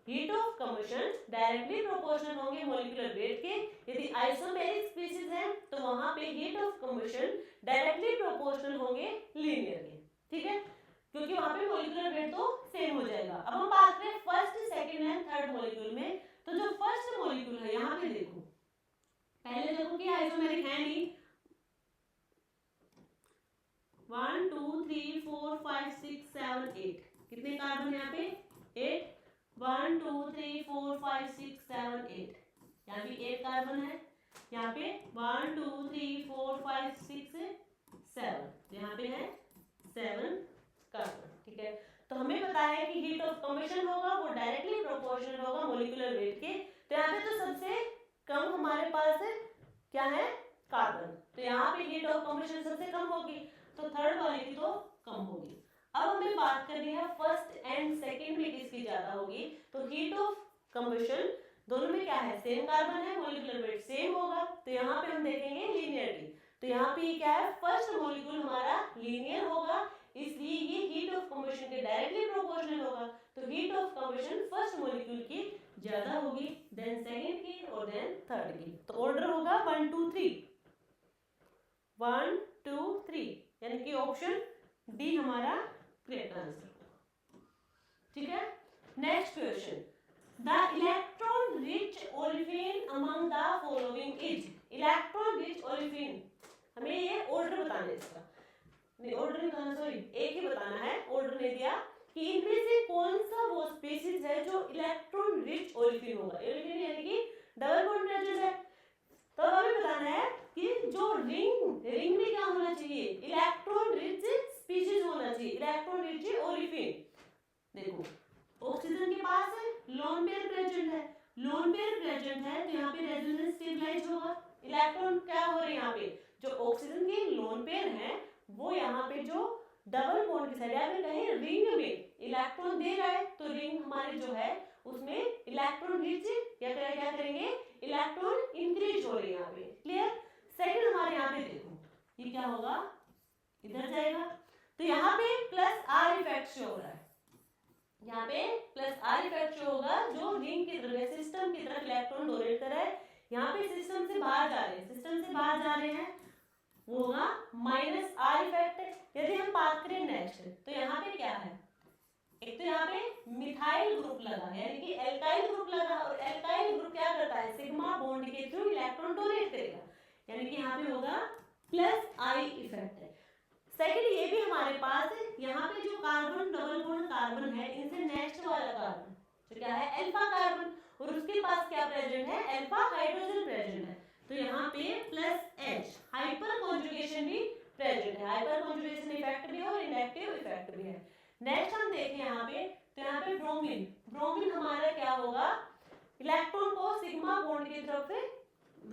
heat of combustion directly proportional होंगे मॉलिक्यूलर वेट के। यदि आइसोमेरिक स्पीशीज है तो वहां पे heat of combustion directly proportional होंगे लीनियर के। ठीक है, क्योंकि वहां पे मॉलिक्यूलर वेट तो सेम हो जाएगा। अब हम बात करें first, second and third molecule में, तो जो फर्स्ट मॉलिक्यूल है यहाँ पे देखो, पहले देखो कि आइसोमेरिक है नहीं, 1 2 3 4 5 6 7 8, कितने कार्बन यहाँ पे? 8, 1 2 3 4 5 6 7 8, यहाँ पे 8 कार्बन है, यहाँ पे 1 2 3 4 5 6 7, यहाँ पे है 7 कार्बन। ठीक है, तो हमें पता है कि हीट ऑफ कंबशन होगा वो डायरेक्टली प्रोपोर्शनल होगा मॉलिक्यूलर वेट के। तो यहाँ पे तो सबसे कम हमारे पास है क्या है? कार्बन, तो यहाँ पे हीट ऑफ कंबशन सबसे कम होगी, तो थर्ड वाले की तो कम होगी। अब हमें बात करनी है फर्स्ट एंड सेकंड में किसकी ज्यादा होगी। तो हीट ऑफ कंबशन दोनों में क्या है? सेम कार्बन है, मॉलिक्यूलर वेट सेम होगा, तो यहाँ पे हम देखेंगे लीनियरिटी। तो यहाँ पे क्या है? फर्स्ट मॉलिक्यूल हमारा लीनियर होगा, इसलिए ये हीट ऑफ कंबशन के डायरेक्टली प्रोपोर्शनल होगा। तो heat of combustion first molecule की ज्यादा होगी, देन सेकंड की और देन थर्ड की। तो ऑर्डर होगा 1 2 3, 1 2 3। यानी कि ऑप्शन डी हमारा करेक्ट आंसर। ठीक है, next question, the electron rich olefin among the following is, electron rich olefin, हमें ये ऑर्डर बताना है इसका, नहीं ऑर्डर नहीं कहना, सॉरी एक ही बताना है, ऑर्डर नहीं दिया, कि इनमें से कौन सा वो स्पीशीज है जो इलेक्ट्रॉन रिच ओलेफिन होगा, ओलेफिन यानी कि डबल बॉन्ड प्रेजेंट है। तो हमें बताना है कि जो रिंग में क्या होना चाहिए, इलेक्ट्रॉन रिच स्पीशीज होना चाहिए, इलेक्ट्रॉन रिच ओलेफिन। देखो ऑक्सीजन के पास है, लोन पेयर प्रेजेंट है, लोन पेयर प्रेजेंट है तो यहाँ पे रेजोनेंस स्टेबलाइज होगा, इलेक्ट्रॉन क्या हो रहे हैं यहाँ पे, जो ऑक्सीजन के लोन पेयर है वो यहाँ पे जो डबल बॉन्ड की साइड या फिर कहीं रिंग में इलेक्ट्रॉन दे रहा है, तो रिंग हमारी जो है उसमें इलेक्ट्रॉन रिच या क्या करेंगे, इलेक्ट्रॉन इंक्रीज हो रही है यहाँ पे। क्लियर, सेकंड हमारे यहाँ पे देखो ये क्या होगा, इधर जाएगा, तो यहाँ पे प्लस आर इफेक्ट शो हो रहा है, यहाँ पे प्लस आर इफेक्ट शो होगा, जो रिंग की तरफ सिस्टम की तरफ इलेक्ट्रॉन डोनेट कर रहा है, यहाँ पे सिस्टम से बाहर जा रहे हैं, सिस्टम से बाहर जा रहे हैं, वो होगा माइनस आर इफेक्ट। यदि हम बात करें नेक्स्ट, तो यहाँ पे क्या है, एक तो यहाँ पे मिथाइल ग्रुप लगा है, यानी कि एल्काइल ग्रुप लगा, और एल्काइल ग्रुप क्या करता है, सिग्मा बॉन्ड के थ्रू इलेक्ट्रॉन डोनेट करेगा, यानी कि यहाँ पे होगा प्लस आई इफेक्ट है। सेकंड ये भी हमारे पास है, यहाँ पे जो कार्बन डबल बॉन्ड कार्बन है, इनसे नेक्स्ट वाला कार्बन जो क्या है अल्फा कार्बन, और उसके पास क्या प्रेजेंट है, अल्फा हाइड्रोजन प्रेजेंट है, तो यहाँ पे प्लस H हाइपर कॉन्जुगेशन भी प्रेजेंट है, हाइपर कॉन्जुगेशन इफेक्ट भी है और इंडक्टिव इफेक्ट भी है। नेक्स्ट हम देखें यहाँ पे, तो यहाँ पे ब्रोमीन, ब्रोमीन हमारा क्या होगा, इलेक्ट्रॉन को सिग्मा बॉन्ड की तरफ से,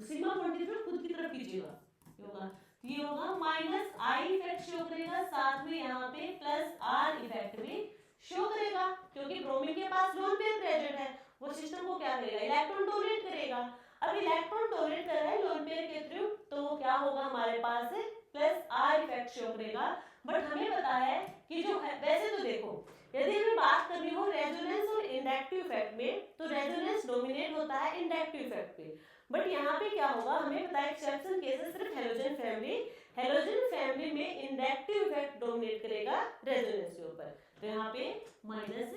सिग्मा बॉन्ड की तरफ खुद की तरफ खींचेगा, ये होगा माइनस आई इफेक्ट शो करेगा, साथ में यहाँ पे प्लस आर इफेक्ट भी शो करेगा, क्योंकि ब्रोमीन के पास लोन पेयर प्रेजेंट है, वो सिस्टम को क्या करेगा, इलेक्ट्रॉन डोनेट करेगा। अब इलेक्ट्रॉन डोनेट कर रहा है लोन पेयर के थ्रू, तो क्या होगा हमारे पास प्लस आर इफेक्ट शो करेगा। बट हमें पता है कि जो है, वैसे तो देखो यदि हमें बात करनी हो रेजोनेंस और इंडक्टिव इफेक्ट में, तो रेजोनेंस डोमिनेट होता है इंडक्टिव इफेक्ट पे, बट यहाँ पे क्या होगा, हमें पता है एक्सेप्शन केस सिर्फ हेलोजन फैमिली, हेलोजन फैमिली में इंडक्टिव इफेक्ट डोमिनेट करेगा रेजोनेंस के ऊपर, तो यहाँ पे माइनस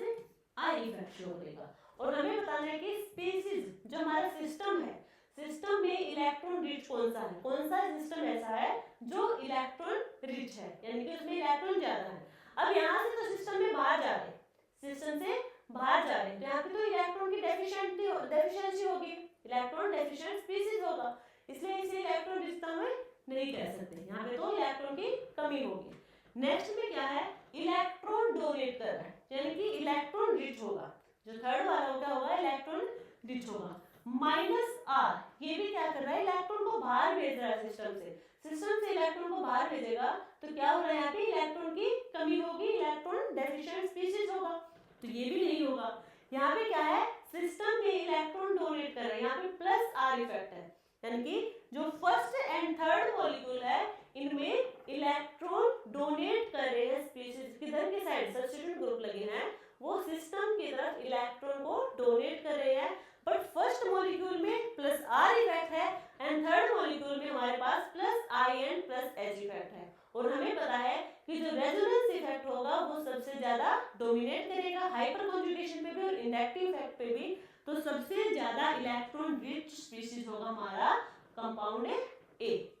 आई इफेक्ट शो करेगा। और हमें बताना है कि स्पीशीज जो हमारा सिस्टम है, सिस्टम में इलेक्ट्रॉन रिच कौन सा है, कौन सा सिस्टम ऐसा है जो इलेक्ट्रॉन रिच है, यानी कि उसमें इलेक्ट्रॉन ज्यादा है। अब यहाँ से तो सिस्टम में बाहर जा रहे हैं, सिस्टम से बाहर जा रहे हैं, तो यहाँ पे तो इलेक्ट्रॉन की डेफिशिएंसी होगी, इलेक्ट्रॉन डेफिशिएंट स्पीशीज होगा, इसलिए इसे इलेक्ट्रॉन रिचता में नहीं कह सकते, यहाँ पे तो इलेक्ट्रॉन की कमी होगी। नेक्स्ट में क्या है, इलेक्ट्रॉन डोनेट कर रहा है, यानी कि इलेक्ट्रॉन रिच होगा, जो थर्ड वाला क्या होगा, इलेक्ट्रॉन रिच होगा। माइनस आर, ये भी क्या कर रहा है, इलेक्ट्रॉन को बाहर भेज रहा है सिस्टम से, सिस्टम से इलेक्ट्रॉन को बाहर भेजेगा, तो क्या हो रहा है, यहाँ पे इलेक्ट्रॉन की कमी होगी, इलेक्ट्रॉन डेफिशिएंट स्पीशीज होगा, तो ये भी नहीं होगा। यहाँ पे क्या है, सिस्टम में इलेक्ट्रॉन डोनेट कर रहा है, यहाँ पे प्लस आर इफेक्ट है, यानी कि जो फर्स्ट एंड थर्ड मॉलिक्यूल है इनमें इलेक्ट्रॉन डोनेट कर रहे हैं स्पीशीज, किधर की साइड, सब्स्टिट्यूट ग्रुप लगे हैं, वो सिस्टम की तरफ इलेक्ट्रॉन को डोनेट कर रहे हैं, बट फर्स्ट मॉलिक्यूल में प्लस आर इफेक्ट है एंड थर्ड मॉलिक्यूल में हमारे पास plus I and plus H effect है। और हमें पता है कि जो रेजोनेंस इफेक्ट होगा वो सबसे ज्यादा डोमिनेट करेगा हाइपर कॉन्जुगेशन पे भी और इंडक्टिव इफेक्ट पे भी, तो सबसे ज्यादा इलेक्ट्रॉन रिच स्पीशीज होगा हमारा कंपाउंड ए।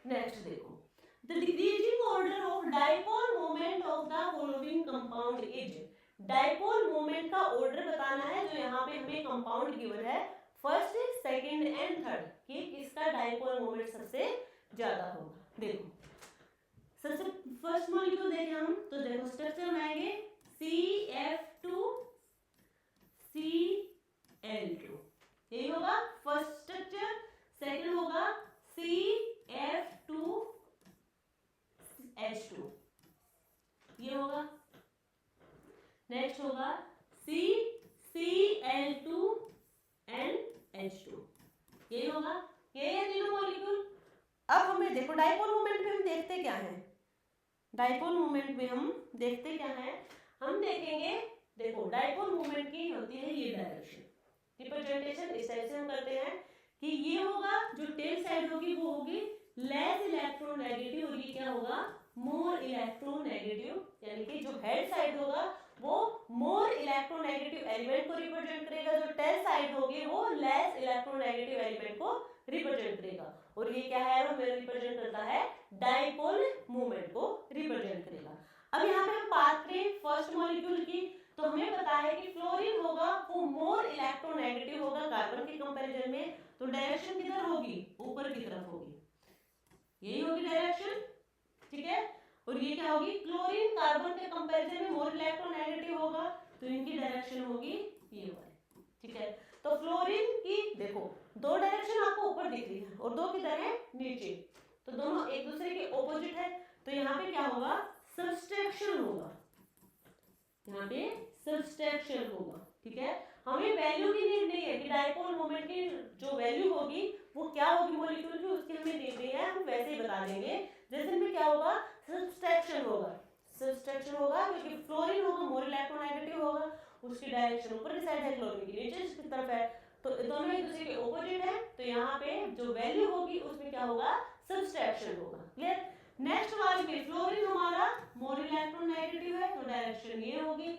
नेक्स्ट देखो, the decreasing order of dipole moment of the following compound is, dipole moment का ऑर्डर बताना है, जो यहाँ पे हमें कंपाउंड गिवन है फर्स्ट सेकंड एंड थर्ड, कि किसका डाइपोल मोमेंट सबसे ज्यादा होगा। देखो सबसे फर्स्ट मॉलिक्यूल देखें हम, तो देखो स्ट्रक्चर बनाएंगे CF2 Cl2, यही होगा फर्स्ट स्ट्रक्चर। सेकंड होगा CF2 H2, ये होगा। नेक्स्ट होगा CCl2 and H2, यही होगा। ये है तीनों मॉलिक्यूल। अब हमें देखो डाइपोल मोमेंट में हम देखते क्या हैं, डाइपोल मोमेंट में हम देखते क्या हैं, हम देखेंगे, देखो डाइपोल मोमेंट की होती है ये डायरेक्शन, रिप्रेजेंटेशन इस टाइप से हम करते हैं कि ये होगा, जो टेल साइड होगी वो होगी लेस इलेक्ट्रोनेगेटिव, और ये क्या होगा मोर इलेक्ट्रोनेगेटिव, यानी कि जो हेड साइड होगा वो मोर इलेक्ट्रोनेगेटिव एलिमेंट को रिप्रेजेंट करेगा, जो टेल साइड होगी वो लेस इलेक्ट्रोनेगेटिव एलिमेंट को रिप्रेजेंट करेगा। और ये क्या है, वो रिप्रेजेंट करता है डाइपोल मूवमेंट को रिप्रेजेंट करेगा। अब यहाँ पे हम बात करें फर्स्ट मॉलिक्यूल की, तो हमें पता है कि फ्लोरीन होगा वो मोर इलेक्ट्रोनेगेटिव होगा कार्बन के कंपैरिजन में, तो डायरेक्शन किधर होगी, ऊपर की तरफ होगी, यही होगी डायरेक्शन, ठीक है। और ये क्या होगी, क्लोरीन कार्बन के कंपैरिजन में मोर इलेक्ट्रोनेगेटिव होगा, तो इनकी डायरेक्शन होगी ये वाली, ठीक है। तो फ्लोरीन की देखो दो डायरेक्शन आपको ऊपर दिख रही है और दो किधर है, नीचे, तो दोनों एक दूसरे के ऑपोजिट है, तो यहाँ पे क्या होगा, सब्सट्रैक्शन होगा, यहाँ पे सब्सट्रैक्शन होगा, ठीक है। हमें वैल्यू की नीड नहीं है कि डाइपोल मोमेंट की जो वैल्यू होगी वो क्या होगी मॉलिक्यूल की, उसकी हमें नीड नहीं है, हम वैसे ही बता देंगे। जैसे में क्या होगा, सब्सट्रैक्शन होगा, सब्सट्रैक्शन होगा क्योंकि फ्लोरीन होगा मोर इलेक्ट्रोनेगेटिव होगा, उसकी डायरेक्शन ऊपर की साइड है, क्लोरीन की नीचे की तरफ है, तो दोनों एक दूसरे के ऑपोजिट है, तो यहाँ पे जो वैल्यू होगी उसमें क्या होगा, सब्सट्रैक्शन होगा, क्लियर। नेक्स्ट वाले में फ्लोरीन हमारा मोर इलेक्ट्रोनेगेटिव है, तो डायरेक्शन ये होगी।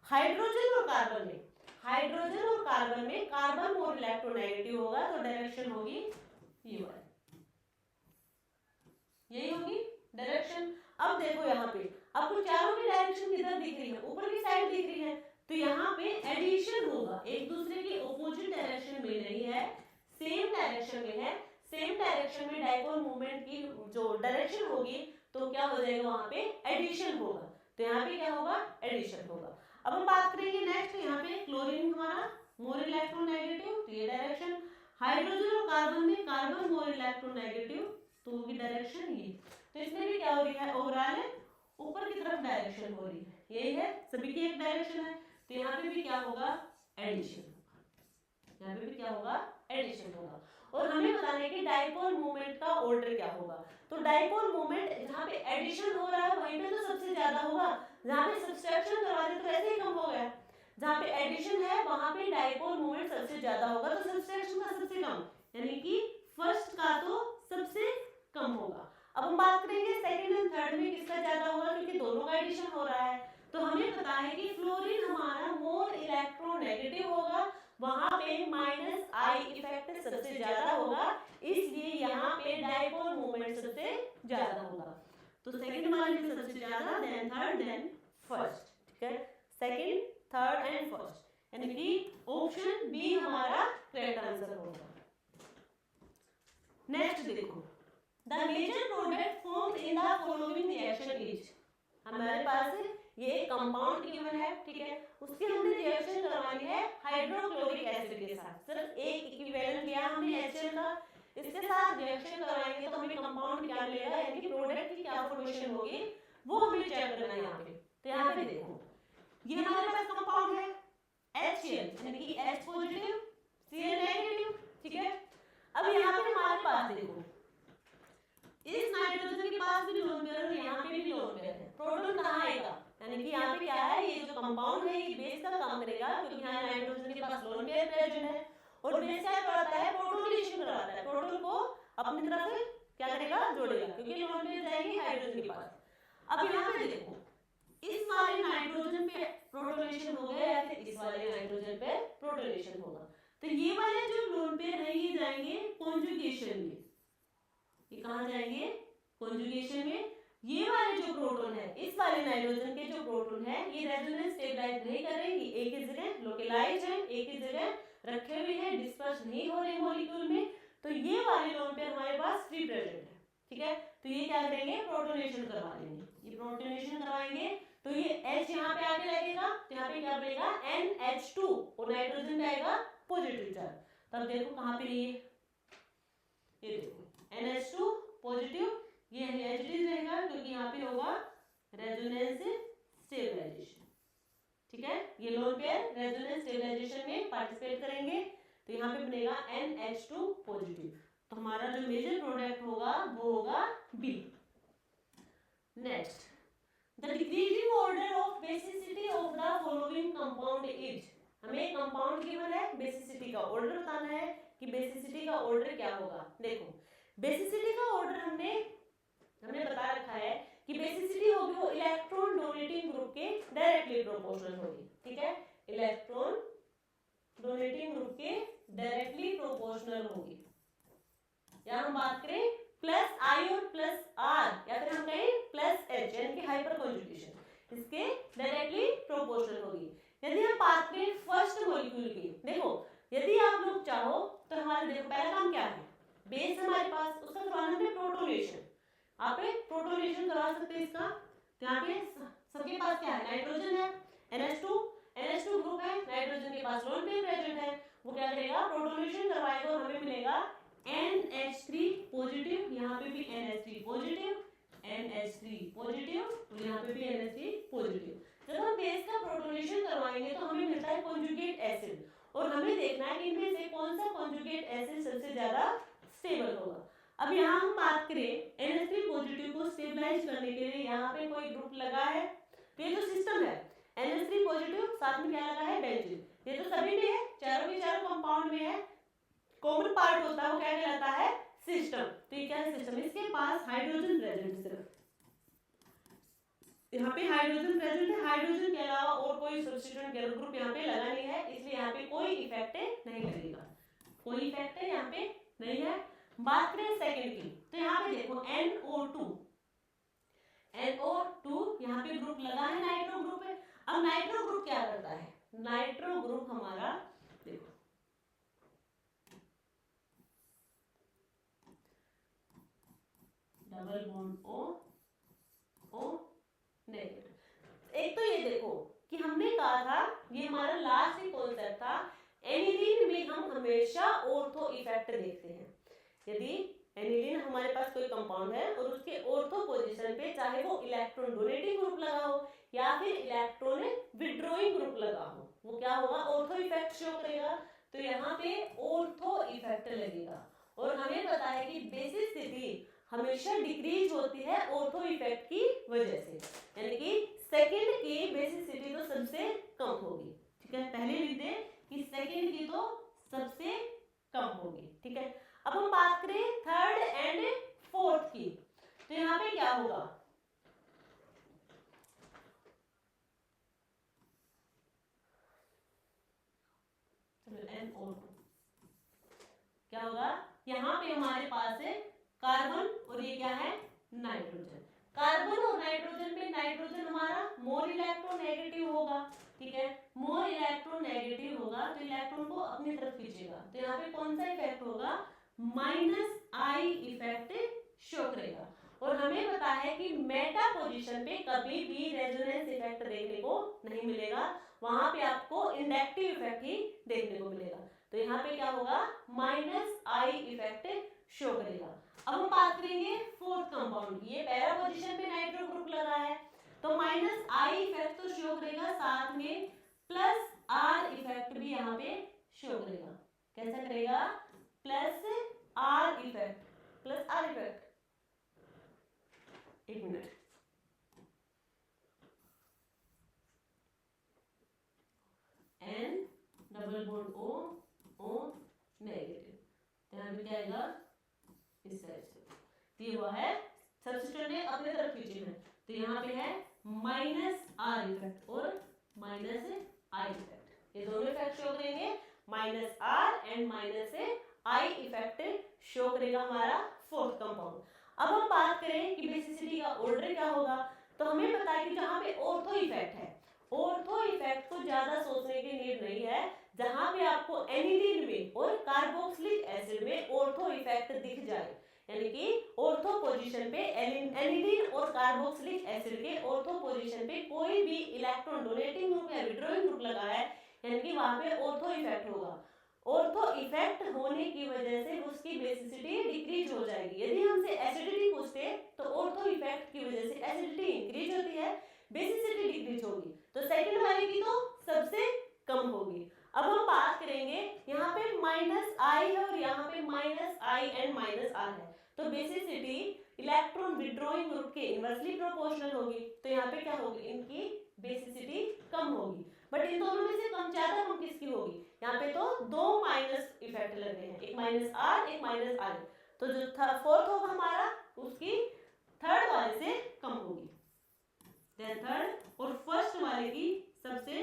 हाइड्रोजन और कार्बन में, हाइड्रोजन और कार्बन में कार्बन मोर इलेक्ट्रोनेगेटिव होगा, तो डायरेक्शन होगी ये वाली, यही होगी डायरेक्शन। अब देखो यहाँ पे आपको चारों की डायरेक्शन किधर दिख रही है, ऊपर की साइड दिख रही है, तो यहाँ पे एडिशन होगा, एक दूसरे के ऑपोजिट डायरेक्शन में नहीं है, सेम डायरेक्शन में है, सेम डायरेक्शन में डाइपोल मूवमेंट की जो डायरेक्शन होगी तो क्या हो जाएगा, वहां पे एडिशन होगा, तो यहाँ पे क्या होगा, एडिशन होगा। अब हम बात करेंगे नेक्स्ट, यहाँ पे क्लोरीन हमारा मोर इलेक्ट्रोनेगेटिव, तो ये डायरेक्शन, हाइड्रोजन और कार्बन में कार्बन मोर इलेक्ट्रोनेगेटिव, तो होगी डायरेक्शन ये, तो इसमें भी क्या हो रही है, ओवरऑल ऊपर की तरफ डायरेक्शन हो रही है, यही है, सभी की एक डायरेक्शन है, तो यहाँ पे भी क्या होगा, एडिशन, यहाँ पे भी क्या होगा, एडिशन होगा। और हमें बताना है कि डाइपोल मूवमेंट का ऑर्डर क्या होगा, तो डाइपोल मूवमेंट जहाँ पे एडिशन हो रहा है वहीं पे तो सबसे ज्यादा होगा, जहाँ पे सब्सट्रैक्शन करवा दे तो ऐसे ही कम हो गया, जहाँ पे एडिशन है वहां पे डाइपोल मूवमेंट सबसे ज्यादा होगा, तो सब्सट्रैक्शन का सबसे कम, यानी कि फर्स्ट का तो सबसे कम होगा। अब हम बात करेंगे सेकंड एंड थर्ड में किसका ज्यादा होगा, क्योंकि दोनों का एडिशन हो रहा है, तो हमें पता है कि फ्लोरीन हमारा मोर इलेक्ट्रोनेगेटिव होगा, वहां पे माइनस आई इफेक्ट सबसे ज्यादा होगा, इसलिए यहाँ पे डाइपोल मूवमेंट सबसे ज्यादा होगा, तो सेकंड वाले में सबसे ज्यादा, देन थर्ड, देन फर्स्ट, ठीक है, सेकंड थर्ड एंड फर्स्ट, यानी कि ऑप्शन बी हमारा करेक्ट आंसर होगा। नेक्स्ट देखो, the major product formed in the following reaction is, हमारे पास ये कंपाउंड गिवन है, ठीक है, उसकी हमने रिएक्शन करवानी है हाइड्रोक्लोरिक एसिड के साथ, सिर्फ एक इक्विवेलेंट लिया हमने HCl का, इसके साथ रिएक्शन करवाएंगे तो हमें कंपाउंड क्या मिलेगा, यानी प्रोडक्ट की क्या फॉर्मेशन होगी वो हमें चेक करना है यहाँ पे। तो यहाँ पे देखो ये हमारे पास कंपाउंड है HCl, यानी कि H पॉजिटिव Cl नेगेटिव, ठीक है। अब यहाँ पे हमारे पास देखो इस नाइट्रोजन के पास भी लोन पेयर है, यहाँ पे भी लोन पेयर है, प्रोटॉन कहाँ आएगा, यानी कि यहाँ पे क्या है, ये जो कंपाउंड है ये बेस का काम करेगा, क्योंकि यहाँ नाइट्रोजन के पास लोन पेयर प्रेजेंट है, और बेस क्या करता है, प्रोटोनेशन करवाता है, प्रोटॉन को अपनी तरफ क्या करेगा, जोड़ेगा, क्योंकि लोन पेयर जाएंगे हाइड्रोजन के पास। अब यहाँ पे देखो इस वाले नाइट्रोजन पे प्रोटोनेशन हो गया, या फिर इस वाले नाइट्रोजन पे प्रोटोनेशन होगा, तो ये वाले जो लोन पेयर है ये जाएंगे कॉन्जुगेशन में, ये कहाँ जाएंगे, कॉन्जुगेशन में। ये वाले जो प्रोटॉन है, इस वाले नाइट्रोजन के जो प्रोटॉन है ये रेजोनेंस स्टेबलाइज नहीं करेंगे, एक ही जगह लोकलाइज है, एक ही जगह रखे हुए हैं, डिस्पर्स नहीं हो रहे मॉलिक्यूल में, तो ये वाले लोन पेयर हमारे पास फ्री प्रेजेंट है, ठीक है। तो ये क्या करेंगे, प्रोटोनेशन करवा देंगे, ये प्रोटोनेशन करवाएंगे तो ये H यहाँ पे आके लगेगा, तो यहाँ पे क्या बनेगा NH2, और नाइट्रोजन पे आएगा पॉजिटिव चार्ज, तब देखो कहाँ पे ये देखो NH2 पॉजिटिव, ये H रहेगा क्योंकि यहाँ पे होगा रेजोनेंस स्टेबलाइजेशन, ठीक है, ये लोन पेयर रेजोनेंस स्टेबलाइजेशन में पार्टिसिपेट करेंगे, तो यहाँ पे बनेगा NH2 पॉजिटिव, तो हमारा जो मेजर प्रोडक्ट होगा वो होगा B। Next, the decreasing order of basicity of the following compound is, हमें कंपाउंड गिवन है, बेसिसिटी का ऑर्डर बताना है कि बेसिसिटी का ऑर्डर क्या होगा। देखो बेसिसिटी का ऑर्डर हमने बता रखा है कि बेसिसिटी होगी वो इलेक्ट्रॉन डोनेटिंग ग्रुप के डायरेक्टली प्रोपोर्शनल होगी, ठीक है, इलेक्ट्रॉन डोनेटिंग ग्रुप के डायरेक्टली प्रोपोर्शनल होगी। या हम बात करें प्लस आई और प्लस आर, या फिर हम कहें प्लस एच, यानी कि हाइपर कॉन्जुगेशन, इसके डायरेक्टली प्रोपोर्शनल होगी। यदि हम बात करें फर्स्ट मॉलिक्यूल की, देखो यदि आप लोग चाहो तो हमारे देखो पहला काम क्या है, बेस हमारे पास, उसका करवाना है प्रोटोनेशन। आप प्रोटोनेशन करवा सकते हैं इसका। तो यहाँ पे सबके पास क्या है, नाइट्रोजन है, NH2 ग्रुप है, नाइट्रोजन के पास लोन पेयर प्रेजेंट है, वो क्या करेगा, प्रोटोनेशन करवाएगा और हमें मिलेगा NH3 पॉजिटिव, यहाँ पे भी NH3 पॉजिटिव, NH3 पॉजिटिव और यहाँ पे भी NH3 पॉजिटिव। जब हम बेस का प्रोटोनेशन करवाएंगे तो हमें मिलता है कॉन्जुगेट एसिड, और हमें देखना है कि इनमें से कौन सा कॉन्जुगेट एसिड सबसे ज्यादा स्टेबल होगा। अब यहाँ हम बात करें NH3 पॉजिटिव को स्टेबलाइज करने के लिए यहाँ पे कोई ग्रुप लगा है, तो ये जो सिस्टम है NH3 पॉजिटिव साथ में क्या लगा है, बेंजीन, ये तो सभी में है, चारों के चारों कंपाउंड में है, कॉमन पार्ट होता है वो क्या कहलाता है, सिस्टम। तो ये क्या है, सिस्टम, इसके पास हाइड्रोजन प्रेजेंट, सिर्फ यहाँ पे हाइड्रोजन प्रेजेंट है, हाइड्रोजन के अलावा और कोई सब्स्टिट्यूएंट ग्रुप यहाँ पे लगा नहीं है, इसलिए यहाँ पे कोई इफेक्ट नहीं लगेगा, कोई इफेक्ट यहाँ पे नहीं है। बात करें सेकंड की, तो यहाँ पे देखो NO2 यहाँ पे ग्रुप लगा है, नाइट्रो ग्रुप है। अब नाइट्रो ग्रुप क्या करता है, नाइट्रो ग्रुप हमारा देखो डबल बॉन्ड O नेगेटिव। एक तो ये देखो कि हमने कहा था, ये हमारा लास्ट कॉन्सेप्ट था, एनिलीन में हम हमेशा ऑर्थो इफेक्ट देखते हैं। यदि एनिलीन हमारे पास कोई कंपाउंड है और उसके ऑर्थो पोजीशन पे चाहे वो इलेक्ट्रॉन डोनेटिंग ग्रुप लगा हो या फिर इलेक्ट्रॉन विड्रॉइंग ग्रुप लगा हो, वो क्या होगा, ऑर्थो इफेक्ट शो करेगा। तो यहाँ पे ऑर्थो इफेक्ट लगेगा, और हमें पता है कि बेसिसिटी हमेशा डिक्रीज होती है ऑर्थो इफेक्ट की वजह से, यानी कि सेकंड की बेसिसिटी तो सबसे कम होगी, ठीक है, पहले लिख दे कि सेकंड की तो सबसे कम होगी, ठीक है। अब हम बात करें थर्ड एंड फोर्थ की, तो यहाँ पे क्या होगा, NO2 क्या होगा, यहाँ पे हमारे पास है कार्बन और ये क्या है, नाइट्रोजन। कार्बन और नाइट्रोजन में नाइट्रोजन हमारा मोर इलेक्ट्रो नेगेटिव होगा, ठीक है, मोर इलेक्ट्रो नेगेटिव होगा तो इलेक्ट्रॉन को अपनी तरफ खींचेगा, तो यहाँ पे कौन सा इफेक्ट होगा, -I इफेक्ट शो करेगा। और हमें पता है कि मेटा पोजीशन पे कभी भी रेजोनेंस इफेक्ट देखने को नहीं मिलेगा, वहां पे आपको इंडक्टिव इफेक्ट ही देखने को मिलेगा। तो यहाँ पे क्या होगा, -I इफेक्ट शो करेगा। अब हम बात करेंगे फोर्थ कंपाउंड की, ये पैरा पोजीशन पे नाइट्रो ग्रुप लगा है, तो -I इफेक्ट तो शो करेगा, साथ में +R इफेक्ट भी यहाँ पे शो करेगा। कैसा करेगा, +R इफेक्ट, एक minute, N double bond O negative, यहाँ पे क्या आएगा, इस साइड से, तो ये वो है सब्स्टिट्यूएंट ने अपने तरफ खींचे हैं, तो यहाँ पे है -R इफेक्ट और -I इफेक्ट, ये दोनों इफेक्ट शो करेंगे, -R and -I effect show करेगा हमारा फोर्थ कंपाउंड। अब हम बात करें कि बेसिसिटी का ऑर्डर क्या होगा, तो हमें पता है कि जहाँ पे ऑर्थो इफेक्ट है, ऑर्थो इफेक्ट को ज्यादा सोचने की नीड नहीं है, जहां पे आपको एनिलीन में और कार्बोक्सिलिक एसिड में ऑर्थो इफेक्ट दिख जाए, यानी कि ऑर्थो पोजीशन पे एनिलीन और कार्बोक्सिलिक एसिड के ऑर्थो पोजीशन पे कोई भी इलेक्ट्रॉन डोनेटिंग ग्रुप या विड्रॉइंग ग्रुप लगा है, यानी कि वहां पे ऑर्थो इफेक्ट होगा। ऑर्थो इफेक्ट होने की वजह से उसकी बेसिसिटी डिक्रीज हो जाएगी। यदि हमसे एसिडिटी पूछते तो ऑर्थो इफेक्ट की वजह से एसिडिटी इंक्रीज होती है, बेसिसिटी डिक्रीज होगी, तो सेकंड वाले की तो सबसे कम होगी। अब हम बात करेंगे, यहाँ पे -I है और यहाँ पे -I एंड -R है, तो बेसिसिटी इलेक्ट्रॉन विड्रॉइंग ग्रुप के इनवर्सली प्रोपोर्शनल होगी, तो यहाँ पे क्या होगी, इनकी बेसिसिटी कम होगी। बट इन दोनों में से कम ज्यादा किसकी होगी, यहाँ पे तो दो माइनस इफेक्ट लग रहे हैं, एक -R एक -I, तो जो फोर्थ होगा हमारा उसकी थर्ड वाले से कम होगी, थर्ड और फर्स्ट वाले की सबसे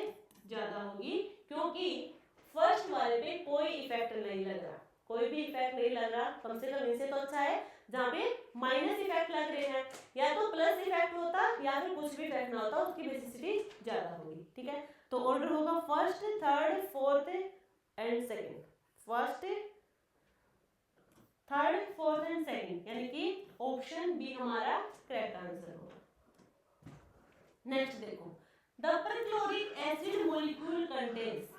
ज्यादा होगी, क्योंकि फर्स्ट वाले पे कोई इफेक्ट नहीं लग रहा, कोई भी इफेक्ट नहीं लग रहा, कम से कम इनसे तो अच्छा है। जहाँ पे माइनस इफेक्ट लग रहे हैं, या तो प्लस इफेक्ट होता या फिर कुछ भी इफेक्ट ना होता, उसकी बेसिसिटी ज्यादा होगी। ठीक है, तो ऑर्डर होगा first, third, fourth and second, first, third, fourth and second, यानी कि ऑप्शन बी हमारा करेक्ट आंसर होगा। नेक्स्ट देखो, the perchloric acid molecule contains,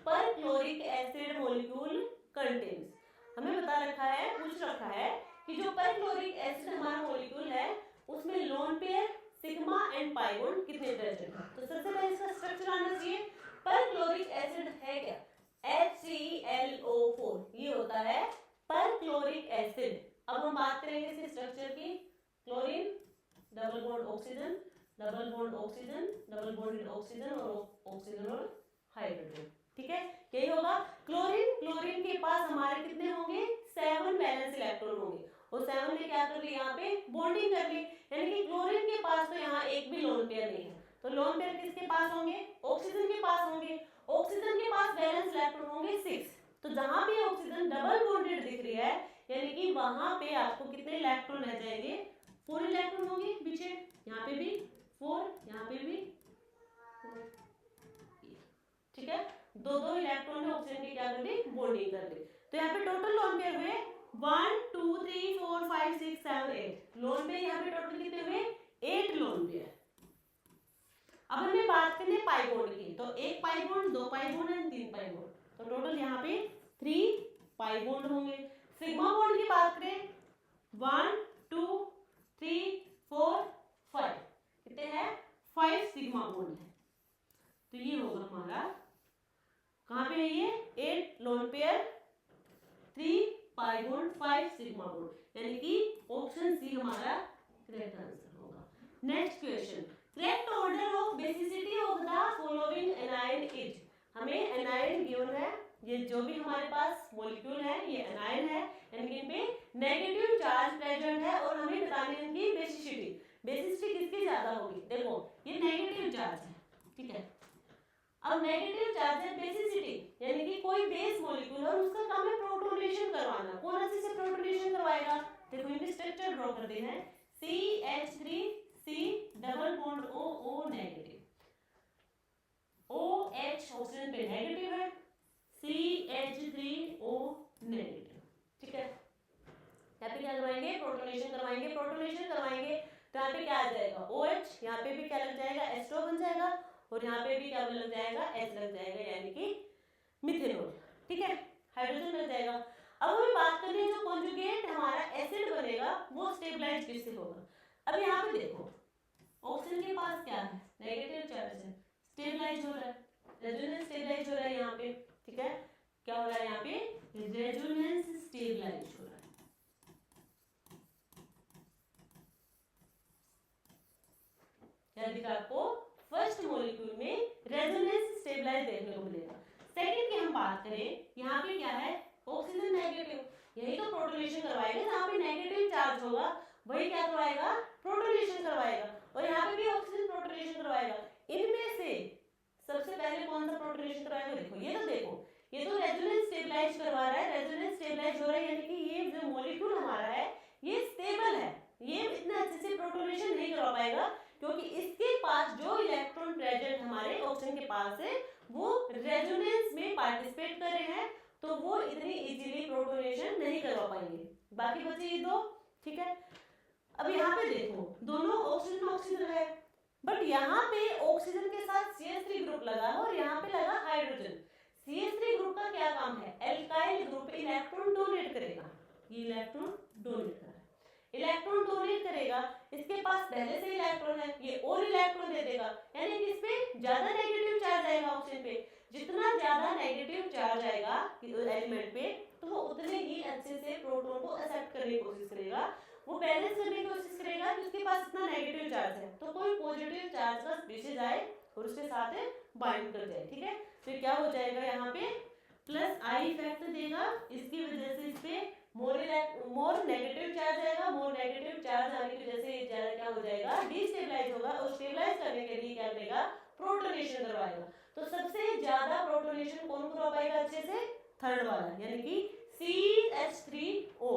perchloric acid molecule contains, हमें बता रखा है, पूछ रखा है कि जो परक्लोरिक एसिड हमारा मॉलिक्यूल है उसमें lone pair, sigma and pi bond कितने प्रेजेंट है। तो सबसे पहले इसका स्ट्रक्चर आना चाहिए। परक्लोरिक एसिड है क्या, HClO4, ये होता है परक्लोरिक एसिड। अब हम बात करेंगे इसके स्ट्रक्चर की, chlorine, double bond oxygen, double bond oxygen, double bond oxygen और ऑक्सीजन और हाइड्रोजन। ठीक है, यही होगा क्लोरीन। क्लोरीन के पास हमारे कितने होंगे, 7 वैलेंस इलेक्ट्रॉन होंगे, और 7 ने क्या कर ली, यहाँ पे बॉन्डिंग कर ली, यानी कि क्लोरीन के पास तो यहाँ एक भी लोन पेयर नहीं है। तो लोन पेयर किसके पास होंगे, ऑक्सीजन के पास होंगे। ऑक्सीजन के पास वैलेंस इलेक्ट्रॉन होंगे 6। तो जहां भी ऑक्सीजन डबल बॉन्डेड दिख रही है, यानी कि वहां पे आपको कितने इलेक्ट्रॉन रह जाएंगे, 4 इलेक्ट्रॉन होंगे पीछे, यहाँ पे भी 4, यहाँ पे भी 4। ठीक है, दो इलेक्ट्रॉन ने ऑक्सीजन की क्या कर ली, बॉन्डिंग कर ली। तो यहाँ पे टोटल लोन पेयर हुए 1 2 3 4 5 6 7 8 लोन पेयर, यहाँ पे टोटल कितने हुए, 8 लोन पेयर। अब हमें बात करनी है पाई बॉन्ड की, तो 1 pi bond, 2 pi bond and 3 pi bond, तो टोटल यहाँ पे 3 पाई बॉन्ड होंगे। सिग्मा बॉन्ड की बात करें 1 2 3 4 5, कितने हैं, 5 सिग्मा बॉन्ड है। तो ये होगा हमारा, कहाँ पे है ये, 8 lone pair, 3 pi bond, 5 sigma bond, यानी कि ऑप्शन सी हमारा करेक्ट आंसर होगा। Next question, correct order of basicity of the following anion is, हमें एनायन गिवन है, ये जो भी हमारे पास मॉलिक्यूल है ये एनायन है, यानी कि इनपे नेगेटिव चार्ज प्रेजेंट है, और हमें बतानी है इनकी बेसिसिटी। बेसिसिटी किसकी ज्यादा होगी, देखो ये नेगेटिव चार्ज है, ठीक है। अब नेगेटिव चार्ज है, बेसिसिटी यानी कि कोई बेस मॉलिक्यूल है और उसका काम है प्रोटोनेशन करवाना, कौन अच्छे से प्रोटोनेशन करवाएगा, देखो इनके स्ट्रक्चर ड्रॉ कर देना है, CH3C double bond O negative, OH oxygen पे नेगेटिव है, CH3O नेगेटिव। ठीक है, यहाँ पे क्या करवाएंगे, प्रोटोनेशन करवाएंगे, प्रोटोनेशन करवाएंगे तो यहाँ पे क्या आ जाएगा, OH, यहाँ पे भी क्या लग जाएगा, H2O बन जाएगा, और यहाँ पे भी क्या लग जाएगा, H लग जाएगा, यानी कि मिथेनॉल। ठीक है, हाइड्रोजन लग जाएगा। अब हमें बात करनी है जो कॉन्जुगेट हमारा एसिड बनेगा वो स्टेबलाइज किससे होगा। अब यहाँ पे देखो ऑक्सीजन के पास क्या है, नेगेटिव चार्ज है, स्टेबलाइज हो रहा है, रेजोनेंस स्टेबलाइज हो रहा है यहाँ पे। ठीक है, क्या हो रहा है यहाँ पे, रेजोनेंस स्टेबलाइज हो रहा है। क्या दिखा आपको, फर्स्ट मॉलिक्यूल में रेजोनेंस स्टेबलाइज देखने को मिलेगा। सेकंड की हम बात करें, यहाँ पे क्या है, ऑक्सीजन नेगेटिव, यही तो प्रोटोनेशन करवाएगा, जहाँ पे नेगेटिव चार्ज होगा वही क्या करवाएगा, प्रोटोनेशन करवाएगा, और यहाँ पे भी ऑक्सीजन प्रोटोनेशन करवाएगा। इनमें से सबसे पहले कौन सा प्रोटोनेशन करवाएगा, देखो ये तो रेजोनेंस स्टेबलाइज करवा रहा है, रेजोनेंस स्टेबलाइज हो रहा है, यानी कि ये जो मॉलिक्यूल हमारा है ये स्टेबल है, ये इतना अच्छे से प्रोटोनेशन नहीं करवा पाएगा, क्योंकि इसके पास जो इलेक्ट्रॉन प्रेजेंट हमारे ऑक्सीजन के पास है वो रेजोनेंस में पार्टिसिपेट कर रहे हैं, तो वो इतनी इजीली प्रोटोनेशन नहीं करवा पाएंगे। बाकी बचे ये दो। ठीक है, अब यहाँ पे देखो दोनों ऑक्सीजन ऑक्सीजन है, बट यहाँ पे ऑक्सीजन के साथ CH3 ग्रुप लगा है और यहाँ पे लगा हाइड्रोजन। CH3 ग्रुप का क्या काम है, एल्काइल ग्रुप इलेक्ट्रॉन डोनेट करेगा, ये इलेक्ट्रॉन डोनेट कर रहा है, इलेक्ट्रॉन डोनेट करेगा, इसके पास पहले से इलेक्ट्रॉन है, ये और इलेक्ट्रॉन दे देगा, यानी कि इस पे ज्यादा नेगेटिव चार्ज आएगा ऑक्सीजन पे। जितना ज्यादा नेगेटिव चार्ज आएगा एलिमेंट पे, तो वो उतने ही अच्छे से प्रोटॉन को एक्सेप्ट करने की कोशिश करेगा, वो बैलेंस करने की कोशिश करेगा कि उसके पास इतना नेगेटिव चार्ज है, तो कोई पॉजिटिव चार्ज का स्पीशीज आए और उसके साथ बाइंड कर जाए। ठीक है, फिर क्या हो जाएगा, यहाँ पे प्लस आई इफेक्ट देगा, इसकी वजह से इस पे मोर नेगेटिव चार्ज आएगा, मोर नेगेटिव चार्ज आने की वजह से ज्यादा क्या हो जाएगा, डिस्टेबलाइज होगा, और स्टेबलाइज करने के लिए क्या करेगा, प्रोटोनेशन करवाएगा। तो सबसे ज्यादा प्रोटोनेशन कौन करवा पाएगा अच्छे से, थर्ड वाला, यानी कि CH3O,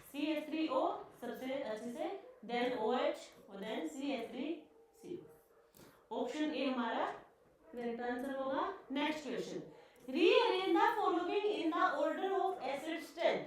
CH3O सबसे अच्छे से, देन OH और देन CH3CO। ऑप्शन ए हमारा करेक्ट आंसर होगा। Next question, rearrange the following in the order of acid strength.